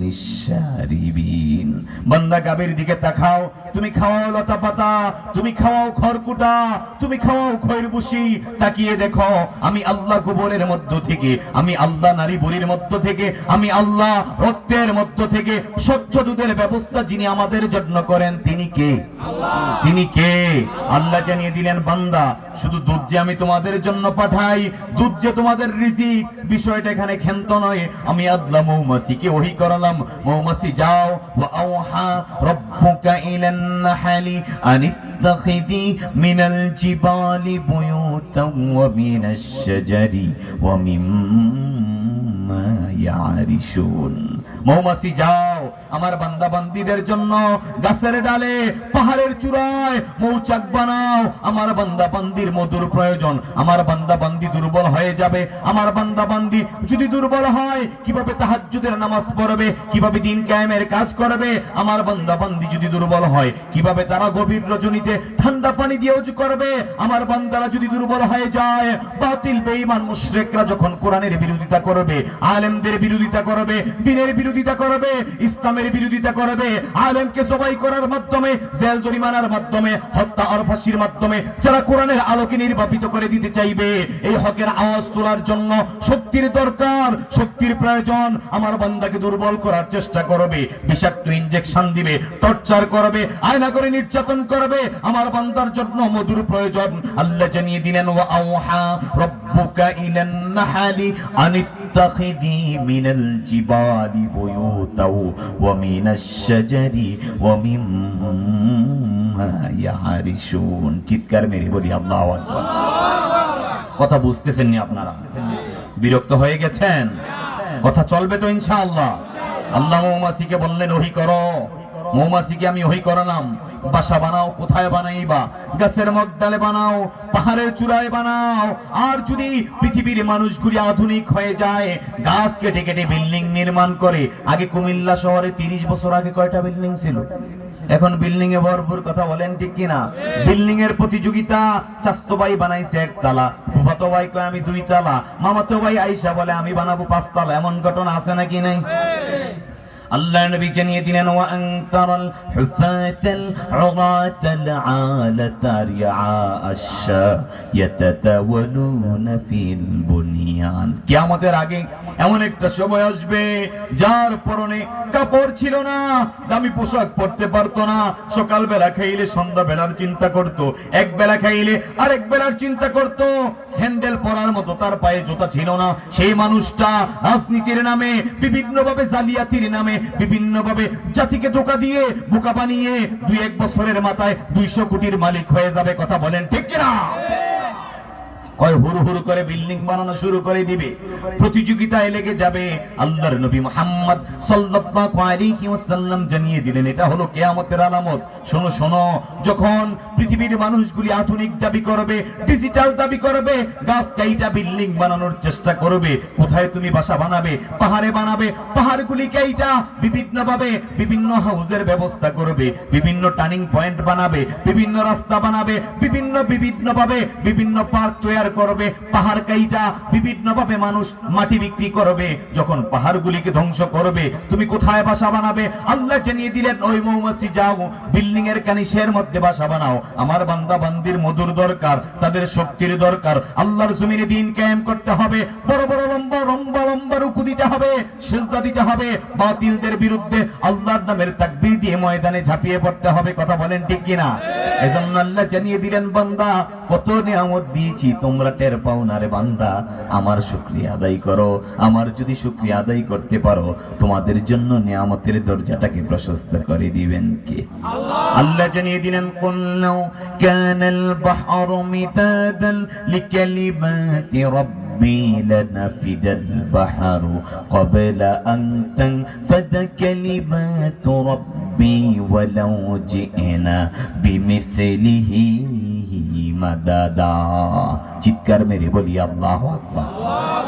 লিশ-শারিবিন। বান্দা গাভীর দিকে তাকাও, তুমি খাওয়াও লতা পাতা, তুমি খাওয়াও খড়কুটা, তুমি খাওয়াও খৈরবুশি, তাকিয়ে দেখো আমি আল্লাহ গোবরের মধ্য থেকে, আমি আল্লাহ নারী বুড়ির মধ্য থেকে, আমি আল্লাহ রক্তের মধ্য থেকে স্বচ্ছ দুধের ব্যবস্থা যিনি আমাদের জন্য করেন তিনি কে? তিনি কে? আল্লাহ জানিয়ে দিলেন, বান্দা শুধু দুধ যে আমি তোমাদের জন্য পাঠাই, দুধ যে তোমাদের রিজিক, বিষয়টা এখানে ক্ষান্ত নয়। আমি আল্লাহ মৌমাছিকে ওহী করালাম, মৌমাছি যাও, ওয়া আওহা রাব্বুকা ইলান নাহলি আনিত্তাখিযি মিনাল জিবালি বুয়ুতান ওয়া মিনাশ শাজারি ওয়া মিম্মা ইয়ারিশুন। মৌমাছি যাও, আমার বান্দা বান্দীদের জন্য গাছের ডালে, পাহাড়ের চূড়ায় মৌচাক বানাও। আমার বান্দা বান্দির মধুর প্রয়োজন, আমার বান্দা বান্দি দুর্বল হয়ে যাবে। আমার বান্দা বান্দি যদি দুর্বল হয় কিভাবে তাহাজ্জুদের নামাজ পড়বে, কিভাবে দিন কায়েমের কাজ করবে? আমার বান্দা বান্দি যদি দুর্বল হয় কিভাবে তারা গভীর রজনীতে ঠান্ডা পানি দিয়ে ওযু করবে? আমার বান্দারা যদি দুর্বল হয়ে যায়, বাতিল বেঈমান মুশরিকরা যখন কোরআনের বিরোধিতা করবে, আলেমদের বিরোধিতা করবে, দ্বীনের বিরোধিতা করবে, ইসলামের ইসলামের বিরোধিতা করবে, আলেমকে জবাই করার মাধ্যমে, জেল জরিমানার মাধ্যমে, হত্যা আর ফাঁসির মাধ্যমে যারা কোরআনের আলোকে নির্বাপিত করে দিতে চাইবে, এই হকের আওয়াজ তোলার জন্য শক্তির দরকার, শক্তির প্রয়োজন। আমার বান্দাকে দুর্বল করার চেষ্টা করবে, বিষাক্ত ইনজেকশন দিবে, টর্চার করবে, আয়না করে নির্যাতন করবে, আমার বান্দার জন্য মধুর প্রয়োজন। আল্লাহ জানিয়ে দিলেন, ওয়া আওহা রাব্বুকা ইলান নাহলি আনিত্তাখিযি মিনাল জিবালি বুয়ুতাও ওয়া মিনাশ শাজারি ওয়া মিম্মা ইয়ারিশুন। চিৎকার মেরে বলি আল্লাহু আকবার। কথা বুঝতেছেন নি আপনারা? বিরক্ত হয়ে গেছেন? কথা চলবে তো ইনশাআল্লাহ? আল্লাহ মৌমাছিকে বললেন ওহী করো। মৌমাছিকে আমি ওহী করালাম, বাসা বানাও। কোথায় বানাইবা? গাছের মগডালে বানাও, পাহাড়ের চূড়ায় বানাও। আর যদি পৃথিবীর মানুষগুলি আধুনিক হয়ে যায়, গাছ কেটে কেটে বিল্ডিং নির্মাণ করে। আগে কুমিল্লা শহরে 30 বছর আগে কয়টা বিল্ডিং ছিল? এখন বিল্ডিং এ ভরপুর। কথা বলেন ঠিক কিনা? বিল্ডিং এর প্রতিযোগিতা। চাচতো ভাই বানাইছে 1 তালা, ফুফাতো ভাই কয় আমি 2 তালা, মামাতো ভাই আইসা বলে আমি বানাবো 5 তালা। এমন ঘটনা আছে নাকি নাই? আল্লাহ নবী জানিয়ে দিলেন, ওয়া আনতারাল হুফাতাল উরাতাল আলাতা রিআ আশ-শা ইয়াতাতাওয়ালুনা ফিল বুনিয়ান। কিয়ামতের আগে এমন একটা সময় আসবে যার পরনে কাপড় ছিল না, দামি পোশাক পরতে পারতো না। সকাল বেলা খাইলে সন্ধ্যা বেলার চিন্তা করত, এক বেলা খাইলে আরেক বেলার চিন্তা করত। স্যান্ডেল পরার মতো তার পায়ে জুতা ছিল না। সেই মানুষটা রাজনীতির নামে, বিভিন্নভাবে জালিয়াতির নামে, বিভিন্নভাবে জাতিকে ধোঁকা দিয়ে বোকা বানিয়ে 2-1 বছরের মাথায় 200 কোটির মালিক হয়ে যাবে। কথা বলেন ঠিক কিনা? কয় হুড় হুড় করে বিল্ডিং বানানো শুরু করে দিবে, প্রতিযোগিতায় লেগে যাবে। আল্লাহর নবী মুহাম্মদ সাল্লাল্লাহু আলাইহি ওয়াসাল্লাম জানিয়ে দিলেন, এটা হলো কিয়ামতের আলামত। শোনো শোনো, যখন পৃথিবীর মানুষগুলি আধুনিক দাবি করবে, ডিজিটাল দাবি করবে, গাছ কাইটা বিল্ডিং বানানোর চেষ্টা করবে, কোথায় তুমি বাসা বানাবে? পাহাড়ে বানাবে। পাহাড়গুলি কাইটা বিভিন্নভাবে বিভিন্ন হাউজের ব্যবস্থা করবে, বিভিন্ন টার্নিং পয়েন্ট বানাবে, বিভিন্ন রাস্তা বানাবে, বিভিন্নভাবে বিভিন্ন পার্ক তৈরি করবে। পাহাড় কাইটা বিভিন্নভাবে মানুষ মাটি বিক্রি করবে। যখন পাহাড়গুলিকে ধ্বংস করবে, তুমি কোথায় বাসা বানাবে? আল্লাহ জানিয়ে দিলেন, ওই মৌমাছি যাও বিল্ডিং এর কানিশের মধ্যে বাসা বানাও। আমার বান্দা বান্দির মধুর দরকার, তাদের শক্তির দরকার। আল্লাহর জমিনে দিন কায়েম করতে হবে, বড় বড় লম্বা রুকু দিতে হবে, সিজদা দিতে হবে, বাতিলদের বিরুদ্ধে আল্লাহর নামের তাকবীর দিয়ে ময়দানে ঝাঁপিয়ে পড়তে হবে। কথা বলেন ঠিক কিনা? এজন্য আল্লাহ জানিয়ে দিলেন, বান্দা কত নিয়ামত দিয়েছি তোমরা টের পাও না রে বান্দা, আমার শুকরিয়া আদায় করো। আমার যদি শুকরিয়া আদায় করতে পারো, তোমাদের জন্য নিয়ামতের দরজাটাকে প্রশস্ত করে দিবেন কে? আল্লাহ জানিয়ে দিলেন, কুল্লু কানাল বাহরু মিদাদান লিকালিমাতি রাব্বি লানাফিদাল বাহরু ক্বাবলা আন তানফাদা কালিমাতু রাব্বি ওয়ালাউ জিনা বিমিসলিহি মাদাদা। চিৎকার মেরে বলি আল্লাহু আকবার।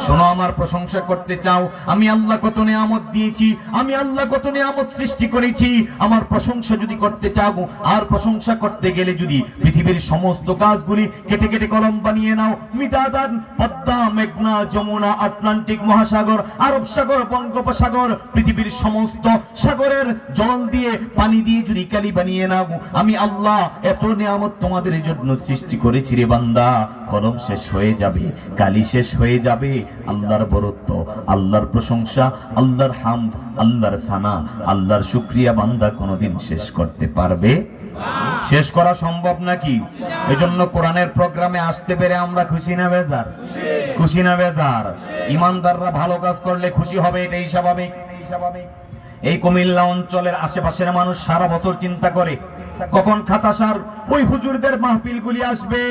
শোনো, আমার প্রশংসা করতে চাও? আমি আল্লাহ কত নিয়ামত দিয়েছি, আমি আল্লাহ কত নিয়ামত সৃষ্টি করেছি। আমার প্রশংসা যদি করতে চাও, আর প্রশংসা করতে গেলে যদি পৃথিবীর সমস্ত গাছগুলি কেটে কেটে কলম বানিয়ে নাও, মিদাদান, পদ্মা, মেঘনা, যমুনা, আটলান্টিক মহাসাগর, আরব সাগর, বঙ্গোপসাগর, পৃথিবীর সমস্ত সাগরের জল দিয়ে, পানি দিয়ে যদি কালি বানিয়ে নাও, আমি আল্লাহ এত নিয়ামত তোমাদের জন্য সৃষ্টি করেছি রে বান্দা। কলম শেষ হয়ে যাবে, কালি শেষ হয়ে যাবে। আল্লাহর বরত্ব, আল্লাহর প্রশংসা, আল্লাহর হামদ, আল্লাহর সানা, আল্লাহর শুকরিয়া বান্দা কোনোদিন শেষ করতে পারবে? শেষ করা সম্ভব নাকি? এজন্য কোরআনের প্রোগ্রামে আসতে পেরে আমরা খুশি না বেজার? খুশি না বেজার? ইমানদাররা ভালো কাজ করলে খুশি হবে, এটাই স্বাভাবিক। এই কুমিল্লা অঞ্চলের আশেপাশের মানুষ সারা বছর চিন্তা করে কখন খাতাসার ওই হুজুরদের মাহফিলগুলি আসবে,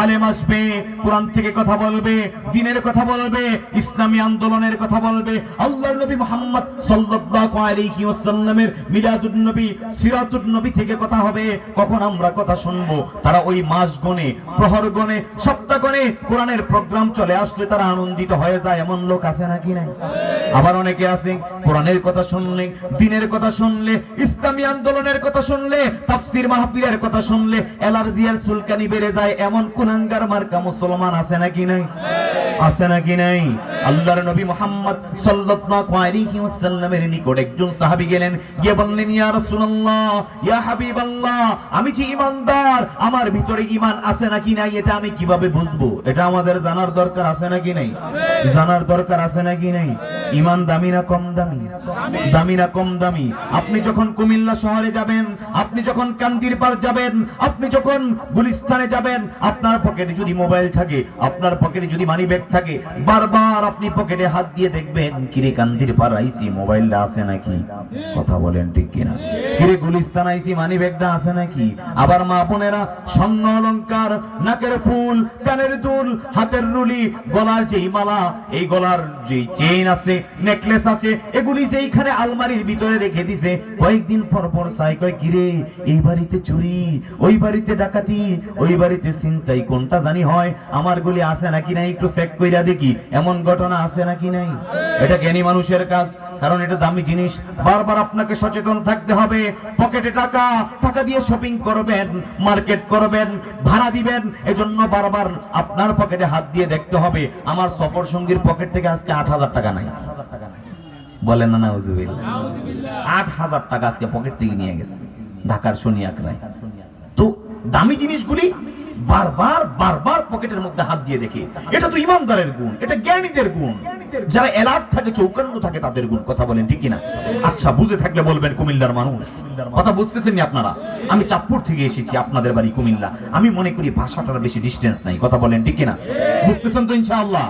আলেম আসবে, কোরআন থেকে কথা বলবে, দ্বীনের কথা বলবে, ইসলামী আন্দোলনের কথা বলবে, আল্লাহর নবী মুহাম্মদ সাল্লাল্লাহু আলাইহি ওয়াসাল্লামের মিলাদুন নবী, সিরাতুন নবী থেকে কথা হবে। কখন আমরা কথা শুনবো? তারা ওই মাস গণে, প্রহর গণে, সপ্তাহ গণে কোরআনের প্রোগ্রাম চলে আসলে তারা আনন্দিত হয়ে যায়। এমন লোক আছে নাকি নাই? আবার অনেকে আছে কোরআনের কথা শুনলে, দ্বীনের কথা শুনলে, ইসলামী আন্দোলনের কথা শুনলে, তাফসীর মাহফিলের কথা শুনলে অ্যালার্জি আর চুলকানি বেড়ে যায়। এমন কুনাঙ্গার মার্কা মুসলমান আছে নাকি নাই? আছে নাকি নাই? আল্লাহর নবী মুহাম্মদ সাল্লাল্লাহু আলাইহি ওয়াসাল্লামের নিকট একজন সাহাবী গেলেন, গিয়ে বললেন, ইয়া রাসূলুল্লাহ, ইয়া হাবিবাল্লাহ, আমি যে ঈমানদার, আমার ভিতরে ঈমান আছে নাকি নাই এটা আমি কিভাবে বুঝবো? এটা আমাদের জানার দরকার আছে নাকি নাই? জানার দরকার আছে নাকি নাই? ঈমান দামি না কম দামি? দামি না কম দামি? আপনি যখন কুমিল্লা শহরে যাবেন, আপনি যখন কান্দির পাড় যাবেন, আপনি যখন গুলিস্তানে যাবেন, আপনার পকেটে যদি মোবাইল থাকে, আপনার পকেটে যদি মানি ব্যাগ থাকে, বারবার আপনি পকেটে হাত দিয়ে দেখবেন, কিরে কান্দির পাড় আইছি মোবাইলটা আছে নাকি? কথা বলেন ঠিক কিনা? কিরে গুলিস্তান আইছি মানি ব্যাগটা আছে নাকি? আবার মা বোনেরা, স্বর্ণ অলংকার, নাকের ফুল, কানের দুল, হাতের রুলি, গলার যেই মালা, এই গলার যে চেইন আছে, নেকলেস আছে, এগুলি যেইখানে আলমারির ভিতরে রেখে দিছে, কয়েকদিন পর পর চাই, কয় কিরে এই বাড়িতে চুরি, ওই বাড়িতে ডাকাতি, ওই বাড়িতে ছিনতাই, কোনটা জানি হয়, আমার গুলি আছে নাকি নাই একটু চেক কইরা দেখি, এমন ঘটনা আছে নাকি নাই? এটা জ্ঞানী মানুষের কাজ, কারণ এটা দামি জিনিস। বারবার আপনাকে সচেতন থাকতে হবে। পকেটে টাকা, টাকা দিয়ে শপিং করবেন, মার্কেট করবেন, ভাড়া দিবেন, এজন্য বারবার আপনার পকেটে হাত দিয়ে দেখতে হবে, আমার সফর সঙ্গীর পকেট থেকে আজকে ৮,০০০ টাকা নাই। বলেন না নাউজুবিল্লাহ? ৮,০০০ টাকা আজকে পকেট থেকে নিয়ে গেছে ঢাকার শনিয়াকড়ায়। তো দামি জিনিসগুলি বারবার বারবার পকেটের মধ্যে হাত দিয়ে দেখে, এটা তো ইমানদারের গুণ, এটা জ্ঞানীদের গুণ, যারা এলার্ট থাকে, চৌকান্ন থাকে, তাদের গুণ। কথা বলেন ঠিক কিনা? আচ্ছা, বুঝে থাকলে বলবেন কুমিল্লার মানুষ। কথা বুঝতেছেন নি আপনারা? আমি চাঁদপুর থেকে এসেছি, আপনাদের বাড়ি কুমিল্লা। আমি মনে করি ভাষাটার বেশি ডিস্টেন্স নাই। কথা বলেন ঠিক কিনা? বুঝতেছেন তো ইনশাআল্লাহ?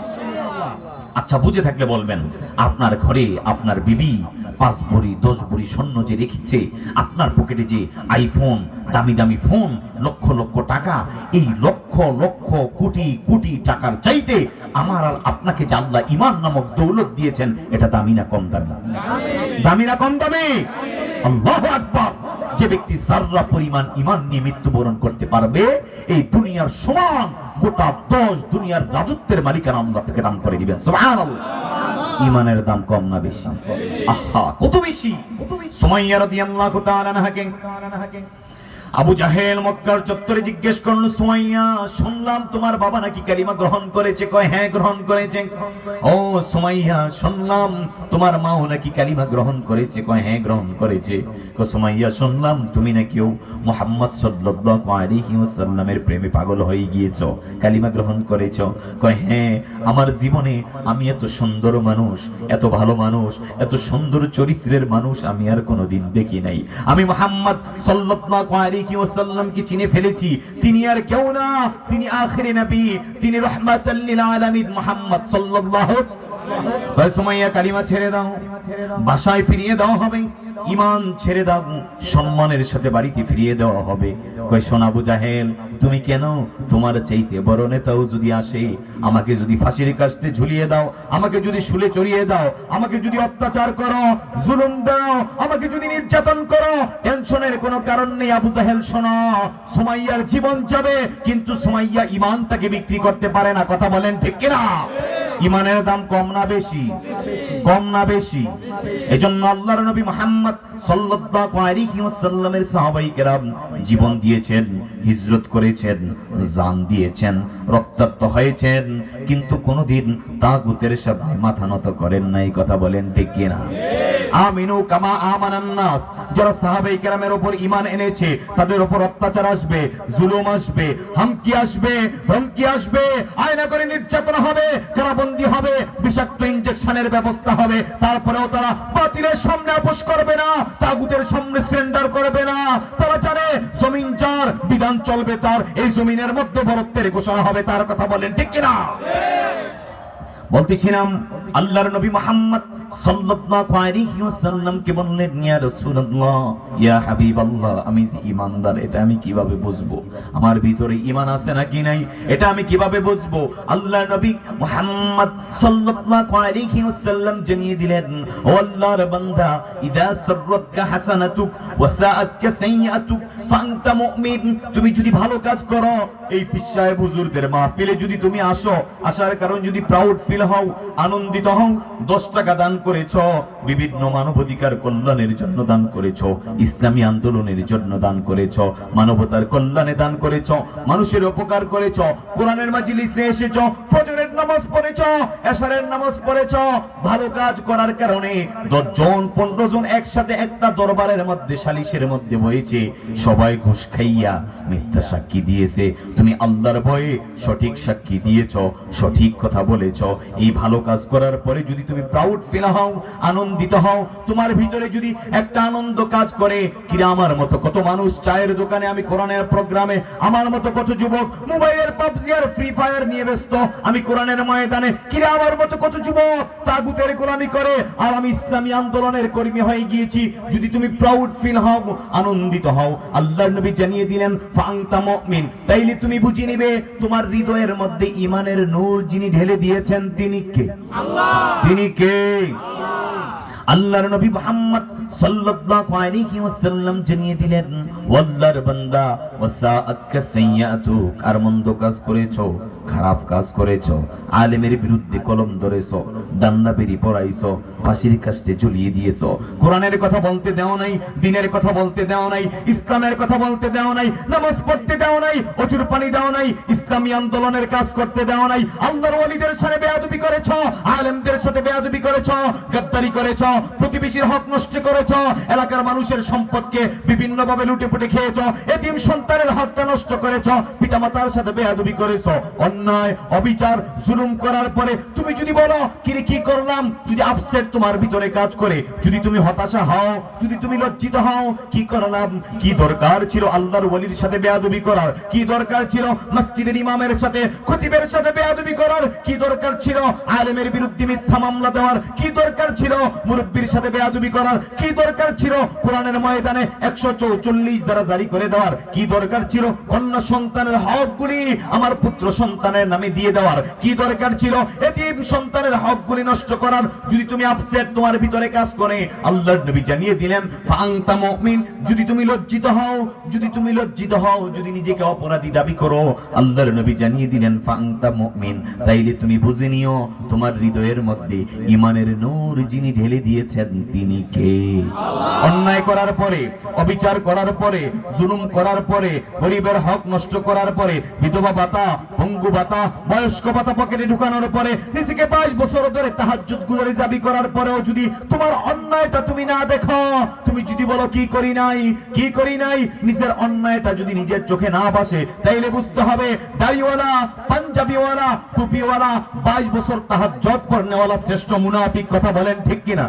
আচ্ছা, বুঝে থাকলে বলবেন, আপনার ঘরে আপনার বিবি 5 ভরি 10 ভরি স্বর্ণ যে রেখেছে, আপনার পকেটে যে আইফোন, দামি দামি ফোন, লক্ষ লক্ষ টাকা, এই লক্ষ লক্ষ কোটি কোটি টাকার চাইতে আমার আর আপনাকে যে আল্লাহ ঈমান নামক দৌলত দিয়েছেন, এটা দামি না কম দামি? দামি না কম দামি? আল্লাহু আকবার। যে ব্যক্তি যাররা পরিমাণ ঈমান নিয়ে মৃত্যুবরণ করতে পারবে, এই দুনিয়ার সমান গোটা 10 দুনিয়ার রাজত্বের মালিকানা আল্লাহ তাকে দান করে দিবেন। সুবহানাল্লাহ। ঈমানের দাম কম না বেশি? আহা, কত বেশি! সুমাইয়া রাদিয়াল্লাহু তাআলা আনহাকে আবু জাহেল মক্কার চত্বরে জিজ্ঞেস করলো, সুমাইয়া, শুনলাম তোমার বাবা নাকি কালিমা গ্রহণ করেছে? কয় হ্যাঁ, গ্রহণ করেছে। ও সুমাইয়া, শুনলাম তোমার মাও নাকি কালিমা গ্রহণ করেছে? কয় হ্যাঁ, গ্রহণ করেছে। কয় সুমাইয়া, শুনলাম তুমি নাকিও মুহাম্মদ সাল্লাল্লাহু আলাইহি ওয়াসাল্লামের প্রেমে পাগল হয়ে গিয়েছো, কালিমা গ্রহণ করেছো? কয় হ্যাঁ, আমার জীবনে আমি এত সুন্দর মানুষ, এত ভালো মানুষ, এত সুন্দর চরিত্রের মানুষ আমি আর কোনোদিন দেখি নাই। আমি মুহাম্মদ সাল্লাল্লাহু আলাইহি ওয়াসাল্লামকে চিনে ফেলেছি, তিনি আর কেউ না, তিনি আখিরি নবী, তিনি রাহমাতাল লিল আলামিন মুহাম্মদ সাল্লাল্লাহু। কয় সুমাইয়া, কালিমা ছেড়ে দাও, বাসায় ফিরিয়ে দেওয়া হবে, ঈমান ছেড়ে দাও, সম্মানের সাথে বাড়িতে ফিরিয়ে দেওয়া হবে। কয় শোন আবু জাহেল, তুমি কেন তোমার চাইতে বড় নেতাও যদি আসে, আমাকে যদি ফাঁসির কাস্টে ঝুলিয়ে দাও, আমাকে যদি শুলে চড়িয়ে দাও, আমাকে যদি অত্যাচার করো, জুলুম দাও, আমাকে যদি নির্যাতন করো, টেনশনের কোনো কারণ নেই। আবু জাহেল শোনো, সুমাইয়ার জীবন যাবে, কিন্তু সুমাইয়া ঈমানটাকে বিক্রি করতে পারে না। কথা বলেন ঠিক কিনা? ঈমানের দাম কম না বেশি? কম না বেশি? এজন্য আল্লাহর নবী মুহাম্মদ সাল্লাল্লাহু আলাইহি ওয়াসাল্লামের সাহাবায়ে কেরাম জীবন দিয়েছেন, হিজরত করেছেন, জান দিয়েছেন, রক্তাক্ত হয়েছেন, কিন্তু কোনদিন তাগুতের সামনে মাথা নত করেন নাই। কথা বলেন ঠিক কিনা? আমিনু কামা আমানান নাস। যারা সাহাবায়ে কেরামের উপর ঈমান এনেছে, তাদের উপর অত্যাচার আসবে, জুলুম আসবে, হুমকি আসবে, ধমকি আসবে, আয়না করে নির্যাতন হবে, কারাবন্দী হবে, বিষাক্ত ইনজেকশনের ব্যবস্থা হবে, তারপরেও তারা বাতিলের সামনে আপোষ করবে না, তাগুতের সামনে সারেন্ডার করবে না। তারা জানে জমিন যার, বিধান চলবে তার, এই জমিনের মধ্যে বরত্বের ঘোষণা হবে তার। কথা বলেন ঠিক কিনা? বলতেছিলাম, আল্লাহর নবী মুহাম্মদ সাল্লাল্লাহু আলাইহি ওয়াসাল্লাম কে বললেন, ইয়া রাসূলুল্লাহ, ইয়া হাবিবাল্লাহ, আমি যে ঈমানদার এটা আমি কিভাবে বুঝবো? আমার ভিতরে ঈমান আছে নাকি নাই এটা আমি কিভাবে বুঝবো? আল্লাহর নবী মুহাম্মদ সাল্লাল্লাহু আলাইহি ওয়াসাল্লাম জানিয়ে দিলেন, ও আল্লাহর বান্দা, ইদা সাররাতকা হাসানাতুক ওয়া সাআতকা সাইয়্যাতুক ফাআনতা মুমিন। তুমি যদি ভালো কাজ করো, এই পীর সাহেব হুজুরদের মাহফিলে যদি তুমি আসো, আসার কারণ যদি প্রাউড ফিল হও, আনন্দিত হও, 10 টাকা দান করেছো, বিভিন্ন মানবাধিকার কল্যাণের জন্য দান করেছো, ইসলামী আন্দোলনের জন্য দান করেছো, মানবতার কল্যাণে দান করেছো, মানুষের উপকার করেছো, কোরআনের মাজলিসে এসেছো, ফজরের নামাজ পড়েছো, এশারের নামাজ পড়েছো। ভালো কাজ করার কারণে 10 জন 15 জন একসাথে একটা দরবারের মধ্যে সালিশের মধ্যে বসেছে, সবাই ঘুষ খাইয়া মিথ্যা সাক্ষী দিয়েছে, তুমি আল্লাহর ভয়ে সঠিক সাক্ষী দিয়েছো, সঠিক কথা বলেছো। এই ভালো কাজ করার পরে যদি তুমি প্রাউড ফিল হও, আনন্দিত হও, তোমার ভিতরে যদি একটা আনন্দ কাজ করে, কিরা আমার মতো কত মানুষ চায়ের দোকানে, আমি কোরআনের প্রোগ্রামে, আমার মতো কত যুবক মোবাইলের পাবজি আর ফ্রি ফায়ার নিয়ে ব্যস্ত, আমি কোরআনের ময়দানে, কিরা আমার মতো কত যুবক তাগুতের গোলামি করে, আর আমি ইসলামী আন্দোলনের কর্মী হয়ে গিয়েছি। যদি তুমি প্রাউড ফিল হও, আনন্দিত হও, আল্লাহর নবী জানিয়ে দিলেন ফাআনতা মুমিন, তাইলে তুমি বুঝে নিবে তোমার হৃদয়ের মধ্যে ঈমানের নূর যিনি ঢেলে দিয়েছেন তিনি কে? আল্লাহ। তিনি কে? আল্লাহর নবী মুহাম্মদ সাল্লাল্লাহু আলাইহি ওয়াসাল্লাম জানিয়ে দিলেন, ওয়াল্লাহর বান্দা ওয়াসাআতকা সাইয়্যাতু, আর মন্দ কাজ করেছো, খারাপ কাজ করেছো, আলেমের বিরুদ্ধে কলম ধরেছো, ডান্না বেরি পড়াইছো, ফাঁসির কাস্টে ঝুলিয়ে দিয়েছো, কোরআনের কথা বলতে দেও নাই, দ্বীনের কথা বলতে দেও নাই, ইসলামের কথা বলতে দেও নাই, নামাজ পড়তে দেও নাই, অজুর পানি দেও নাই, ইসলামী আন্দোলনের কাজ করতে দেও নাই, আল্লাহর ওলিদের সাথে বেয়াদবি করেছো, আলেমদের সাথে বেয়াদবি করেছো, গাদ্দারি করেছো, প্রতিবেশীর হক নষ্ট করেছো, এলাকার মানুষের সম্পদকে বিভিন্নভাবে লুটেপুটে খেয়েছো, এতিম সন্তানের হকটা নষ্ট করেছো, পিতামাতার সাথে বেয়াদবি করেছো, অন্যায় অবিচার জুলুম করার পরে তুমি যদি বলো কি করলাম, যদি আপসেট তোমার ভিতরে কাজ করে, যদি তুমি হতাশা হও, যদি তুমি লজ্জিত হও, কি করলাম, কি দরকার ছিল আল্লাহর ওলির সাথে বেয়াদবি করার, কি দরকার ছিল মসজিদের ইমামের সাথে খতিবের সাথে বেয়াদবি করার, কি দরকার ছিল আলেমের বিরুদ্ধে মিথ্যা মামলা দেওয়ার, কি দরকার ছিল মুরব্বির সাথে বেয়াদবি করার, কি দরকার ছিল কোরআনের ময়দানে 144 দ্বারা জারি করে দেওয়ার, কি দরকার ছিল কন্যা সন্তানের হকগুলি আমার পুত্র সন্তানের নামে দিয়ে দেওয়ার, কি দরকার ছিল এতিম সন্তানের হকগুলি নষ্ট করার। যদি তুমি আপসেট তোমার ভিতরে কাজ করে, আল্লাহর নবী জানিয়ে দিলেন ফাআনতা মুমিন, যদি তুমি লজ্জিত হও, যদি তুমি লজ্জিত হও, যদি নিজেকে অপরাধী দাবি করো, আল্লাহর নবী জানিয়ে দিলেন ফাআনতা মুমিন, তাইলে তুমি বুঝে নিও তোমার হৃদয়ের মধ্যে ঈমানের নূর যিনি ঢেলে দিয়েছেন তিনি কে? আল্লাহ। অন্যায় করার পরে, অবিচার করার পরে, জুলুম করার পরে, গরিবের হক নষ্ট করার পরে, বিধবা ভাতা, পঙ্গু ভাতা, বয়স্ক ভাতা পকেটে ঢুকানোর পরে, নিজেকে 22 বছর ধরে তাহাজ্জুদ গুজারি দাবি করার পরেও যদি তোমার অন্যায়টা তুমি না দেখো, তুমি যদি বলো কি করি নাই, কি করি নাই, নিজের অন্যায়টা যদি নিজের চোখে না ভাসে, তাইলে বুঝতে হবে দাড়িওয়ালা, পাঞ্জাবিওয়ালা, টুপিওয়ালা, 22 বছর তাহাজ্জুদ পড়নেওয়ালা শ্রেষ্ঠ মুনাফিক। কথা বলেন ঠিক কিনা?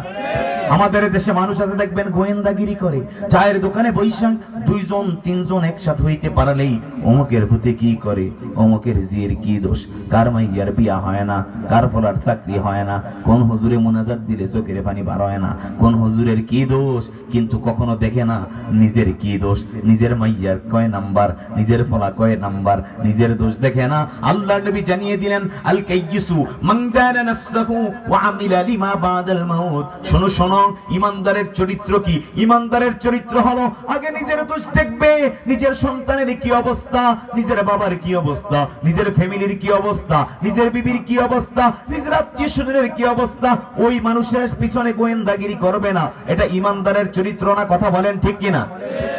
আমাদের দেশে মানুষ আছে দেখবেন গোয়েন্দাগিরি করে, চায়ের দোকানে বৈশাখ 2 জন 3 জন একসাথে হইতে পারলেই অমুকের ভূতে কি করে, অমুকের জিয়ের কি দোষ, কার মাইয়ার বিয়া হয় না, কার ফলার চাকরি হয় না, কোন হুজুরে মুনাজাত দিলে চোখের পানি বার হয় না, কোন হুজুরের কি দোষ, কিন্তু কখনো দেখে না নিজের কি দোষ, নিজের মাইয়ার কয় নাম্বার, নিজের ফলা কয় নাম্বার, নিজের দোষ দেখে না। আল্লাহর নবী জানিয়ে দিলেন আল কাইয়িসু মান দানা নাফসাহু ওয়া আমিলা লিমা বাদাল মাউত। শোনো শোনো, ইমানদারের চরিত্র কি? ইমানদারের চরিত্র হলো আগে নিজের দোষ দেখবে, নিজের সন্তানের কি অবস্থা, নিজের বাবার কি অবস্থা, নিজের ফ্যামিলির কি অবস্থা, নিজের বিবির কি অবস্থা, নিজের আত্মীয় স্বজনের কি অবস্থা, ওই মানুষের পিছনে গোয়েন্দাগিরি করবে না। এটা ইমানদারের চরিত্র না? কথা বলেন ঠিক কিনা?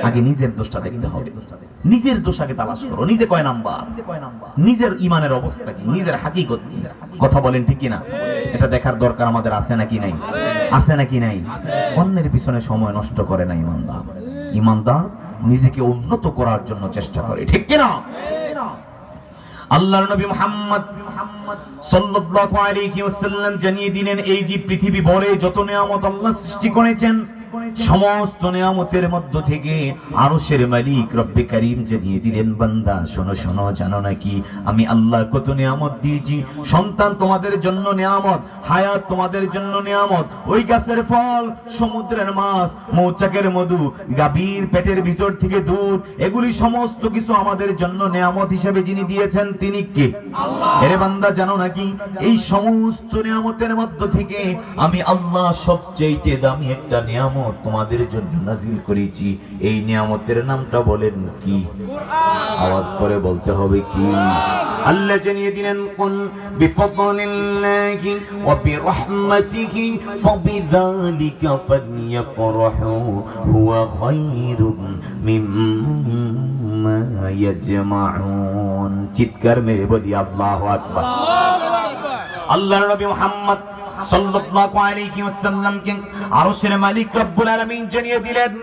আগে নিজের দোষটা দেখতে হবে, নিজের দোষ আগে তালাশ করো, নিজে কয় নাম্বার, নিজের ইমানের অবস্থা কি, নিজের হাকিকত কি। কথা বলেন ঠিক কিনা? এটা দেখার দরকার আমাদের আছে নাকি নাই? আছে নাকি নাই? অন্যের পিছনে সময় নষ্ট করে না ইমানদার। ইমানদার নিজেকে উন্নত করার জন্য চেষ্টা করে, ঠিক কিনা? আল্লাহর নবী মুহাম্মদ সাল্লাল্লাহু আলাইহি ওয়াসাল্লাম জানিয়ে দিলেন এই যে পৃথিবী ভরে যত নিয়ামত আল্লাহ সৃষ্টি করেছেন, সমস্ত নিয়ামতের মধ্য থেকে আরশের মালিক রব্বে কারীম জানিয়ে দিলেন বান্দা শোনো শোনো, জানো নাকি আমি আল্লাহ কত নিয়ামত দিয়েছি? সন্তান তোমাদের জন্য নিয়ামত, হায়াত তোমাদের জন্য নিয়ামত, ওই গাছের ফল, সমুদ্রের মাছ, মৌচাকের মধু, গাভীর পেটের ভিতর থেকে দুধ, এগুলি সমস্ত কিছু আমাদের জন্য নিয়ামত হিসেবে যিনি দিয়েছেন তিনি কে? আল্লাহ। এরে বান্দা জানো নাকি এই সমস্ত নিয়ামতের মধ্য থেকে আমি আল্লাহ সবচেয়ে দামি একটা নিয়ামত তোমাদের জন্য নাজিল করেছি। এই নিয়ামতের নামটা বলেন কি? আওয়াজ করে বলতে হবে কি? আল্লাহ জানিয়ে দিলেন কুল বিফদলিল্লাহি ওয়া বিরহমাতিহি ফাবিযালিকা ফালইফরাহু হুয়া খায়রুম মিম্মা ইয়াজমাউন। চিৎকার মেরে বলি আল্লাহু আকবার। আল্লাহর নবী মুহাম্মদ সাল্লাল্লাহু আলাইহি ওয়াসাল্লামকে আরশের মালিক রব্বুল আলামিন জানিয়ে দিলেন,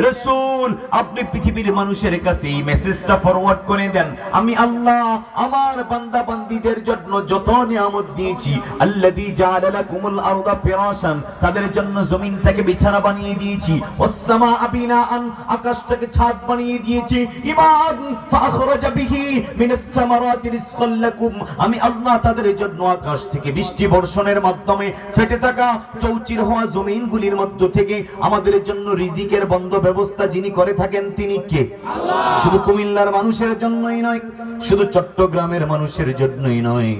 রাসূল আপনি পৃথিবীর মানুষের কাছে এই মেসেজটা ফরওয়ার্ড করে দেন, আমি আল্লাহ আমার বান্দা বান্দীদের জন্য যত নিয়ামত দিয়েছি, আল্লাযী জাআলা লাকুমুল আরদা ফিরাশান, তাদের জন্য জমিনটাকে বিছানা বানিয়ে দিয়েছি, ওয়াস সামাআ বিনাআন, আকাশটাকে ছাদ বানিয়ে দিয়েছি, ইমান ফাখরাজা বিহি মিনাস সামারাতি রিজকাল লাকুম, আমি আল্লাহ তাদের জন্য আকাশ থেকে বৃষ্টি বর্ষণের মাধ্যমে ফেটে থাকা চৌচির হওয়া জমিনগুলির মধ্য থেকে আমাদের জন্য রিজিকের বন্ধ ব্যবস্থা যিনি করে থাকেন তিনি কে? আল্লাহ। শুধু কুমিল্লার মানুষের জন্যই নয়, শুধু চট্টগ্রামের মানুষের জন্যই নয়,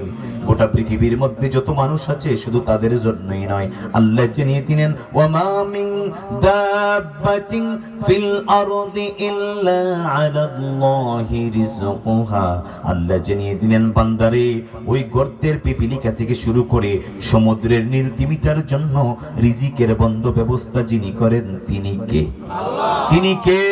গোটা পৃথিবীর মধ্যে যত মানুষ আছে শুধু তাদের জন্যই নয়। আল্লাহ জানিয়ে দিলেন, ওয়ামা মিন দাব্বাতিন ফিল আরদি ইল্লা আলাল্লাহি রিজকুহা, আল্লাহ জানিয়ে দিলেন বান্দারে ওই গর্তের পিপিলিকা থেকে শুরু করে সমুদ্রের নীল তিমিটার জন্য রিজিকের বন্ধ ব্যবস্থা যিনি করেন তিনি কে? আল্লাহ। তিনি কে?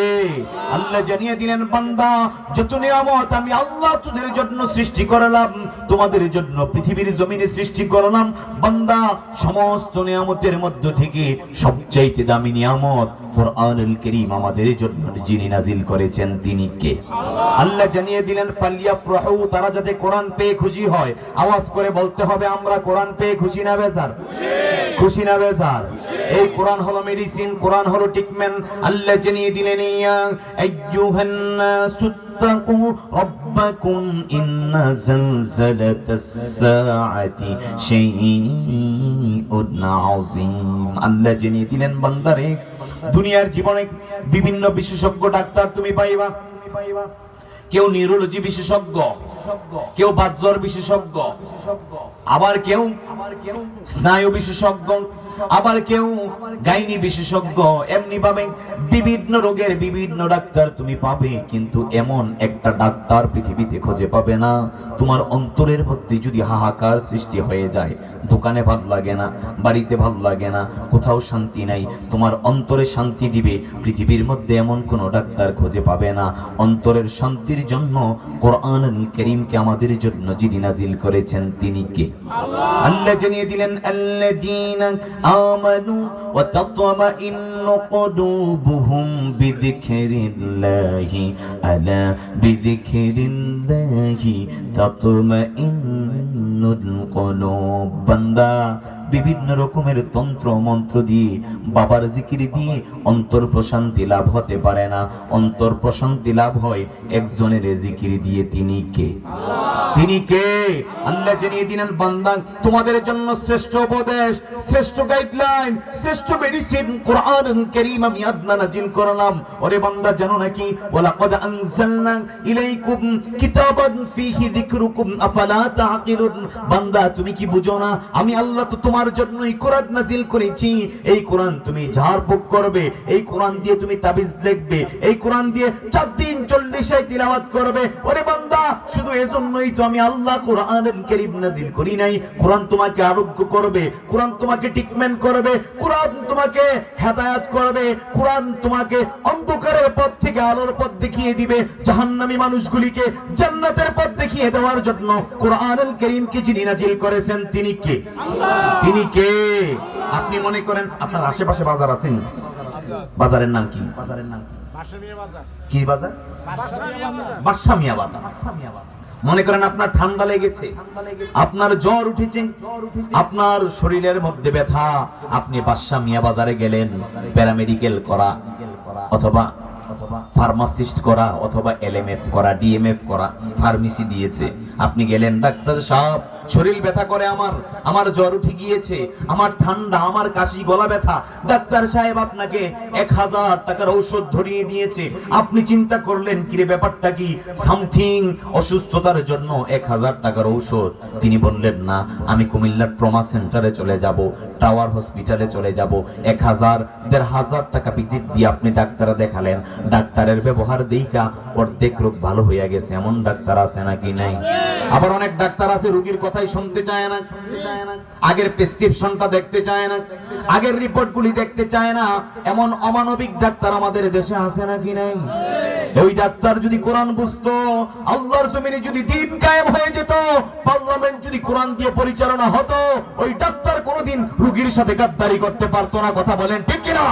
আল্লাহ জানিয়ে দিলেন বান্দা যত নিয়ামত আমি আল্লাহ তোদের জন্য সৃষ্টি করলাম, তোমাদের জন্য পৃথিবীর জমিনে সৃষ্টি করলাম, বান্দা সমস্ত নিয়ামতের মধ্য থেকে সবচাইতে দামি নিয়ামত কোরআনুল কারীম আমাদের জন্য যিনি নাজিল করেছেন তিনি কে? আল্লাহ। আল্লাহ জানিয়ে দিলেন ফালিয়াফরাহু, তারা যাতে কোরআন পেয়ে খুশি হয়। আওয়াজ করে বলতে হবে আমরা কোরআন পেয়ে খুশি না বেজার? খুশি না বেজার? এই কোরআন হলো মেডিসিন, কোরআন হলো ট্রিটমেন্ট। আল্লাহ জানিয়ে দিলেন ইয়া আইয়ুহান নাসু তাকু রাব্বাকুম ইন্না যালজালাতাস সাআতি শাইউন আযীম। আল্লাহ জানিয়ে দিলেন বান্দারে দুনিয়ার জীবনে বিভিন্ন বিশেষজ্ঞ ডাক্তার তুমি পাইবা। কেউ নিউরোলজি বিশেষজ্ঞ, কেউ বাতজ্বর বিশেষজ্ঞ, আবার কেউ স্নায়ু বিশেষজ্ঞ, আবার কেউ গাইনি বিশেষজ্ঞ, এমনি ভাবে বিভিন্ন রোগের বিভিন্ন ডাক্তার তুমি পাবে, কিন্তু এমন একটা ডাক্তার পৃথিবীতে খুঁজে পাবে না তোমার অন্তরের মধ্যে যদি হাহাকার সৃষ্টি হয়ে যায়, দোকানে ভালো লাগে না, বাড়িতে ভালো লাগে না, কোথাও শান্তি নাই, তোমার অন্তরে শান্তি দিবে পৃথিবীর মধ্যে এমন কোন ডাক্তার খুঁজে পাবে না। অন্তরের শান্তির জন্য কোরআনুল কারীমকে আমাদের জন্য যিনি নাজিল করেছেন তিনি কে? আল্লাহ। আল্লাহ জানিয়ে দিলেন আল্লাযীনা আমানু ওয়া তাতমাইন্নু কুলুবুহুম বিযিকরিল্লাহি আলা বিযিকরিল্লাহি তাতমাইন্নুল কুলুব। বান্দা বিভিন্ন রকমের তন্ত্র মন্ত্র দিয়ে বাবার জিকির দিয়ে অন্তর প্রশান্তি লাভ হতে পারে না, অন্তর প্রশান্তি লাভ হয় একজনের জিকির দিয়ে। তিনি কে? আল্লাহ। তিনি কে? আল্লাহ জানিয়ে দিলেন বান্দা তোমাদের জন্য শ্রেষ্ঠ উপদেশ, শ্রেষ্ঠ গাইডলাইন, শ্রেষ্ঠ মেডিসিন কোরআনুল কারীম আমি আল্লাহ নাজিল করলাম। ওরে বান্দা জানো নাকি ওয়ালাকাদ আনজালনা ইলাইকুম কিতাবান ফীহি যিকরুকুম আফালা তাআকিলুন। বান্দা তুমি কি বুঝো না আমি আল্লাহ তো তোমার জন্য এই কোরআন নাজিল করেছি। এই কোরআন তুমি ঝাড়ফুঁক করবে, এই কোরআন দিয়ে তুমি তাবিজ লিখবে, এই কোরআন দিয়ে 4 দিন 40 তিলাওয়াত করবে। ওরে বান্দা শুধু এজন্যই তো আমি আল্লাহ কোরআনুল কারীম নাজিল করি নাই। কোরআন তোমাকে আরোগ্য করবে, কোরআন তোমাকে ট্রিটমেন্ট করবে, কোরআন তোমাকে হেদায়েত করবে, কোরআন তোমাকে অন্ধকারের পথ থেকে আলোর পথ দেখিয়ে দিবে, জাহান্নামী মানুষগুলিকে জান্নাতের পথ দেখিয়ে দেওয়ার জন্য কোরআনুল কারীমকে যিনি নাজিল করেছেন তিনি কে? আল্লাহ। তিনি কে? আপনি মনে করেন আপনার আশেপাশে বাজার আছে, বাজারের নাম কি? বাজারের নাম কি? বাজার বাদশা মিয়া বাজার। মনে করেন আপনার ঠান্ডা লেগেছে, আপনার জ্বর উঠেছে, আপনার শরীরের মধ্যে ব্যথা, আপনি বাদশা মিয়া বাজারে গেলেন প্যারামেডিকেল করা অথবা ফার্মাসিস্ট করা অথবা এলএমএফ করা, ডিএমএফ করা, ফার্মেসি দিয়েছে। আপনি গেলেন ডাক্তার সাহেব শরীর ব্যথা করে, আমার জ্বর উঠে গিয়েছে, আমার ঠান্ডা, আমার কাশি, গলা ব্যথা। ডাক্তার সাহেব আপনাকে 1000 টাকার ঔষধ ধরিয়ে দিয়েছে। আপনি চিন্তা করলেন কিরে ব্যাপারটা কি, সামথিং অসুস্থতার জন্য 1000 টাকার ঔষধ। তিনি বললেন না, আমি কুমিল্লার ট্রমা সেন্টারে চলে যাব, টাওয়ার হসপিটালে চলে যাব। 1000-1500 টাকা ভিজিট দিয়ে আপনি ডাক্তার দেখালেন। ডাক্তারের ব্যবহার দেইকা অর্ধেক রোগ ভালো হইয়া গেছে, এমন ডাক্তার আছে নাকি নাই? আবার অনেক ডাক্তার আছে রোগীর কথাই শুনতে চায় না, আগের প্রেসক্রিপশনটা দেখতে চায় না, আগের রিপোর্টগুলি দেখতে চায় না, এমন অমানবিক ডাক্তার আমাদের দেশে আছে নাকি নাই? ওই ডাক্তার যদি কোরআন বুঝতো, আল্লাহর জমিনে যদি দ্বীন কায়েম হয়ে যেত, পার্লামেন্ট যদি কোরআন দিয়ে পরিচালনা হতো, ওই ডাক্তার কোনোদিন রোগীর সাথে গাদ্দারি করতে পারতো না। কথা বলেন ঠিক কিনা?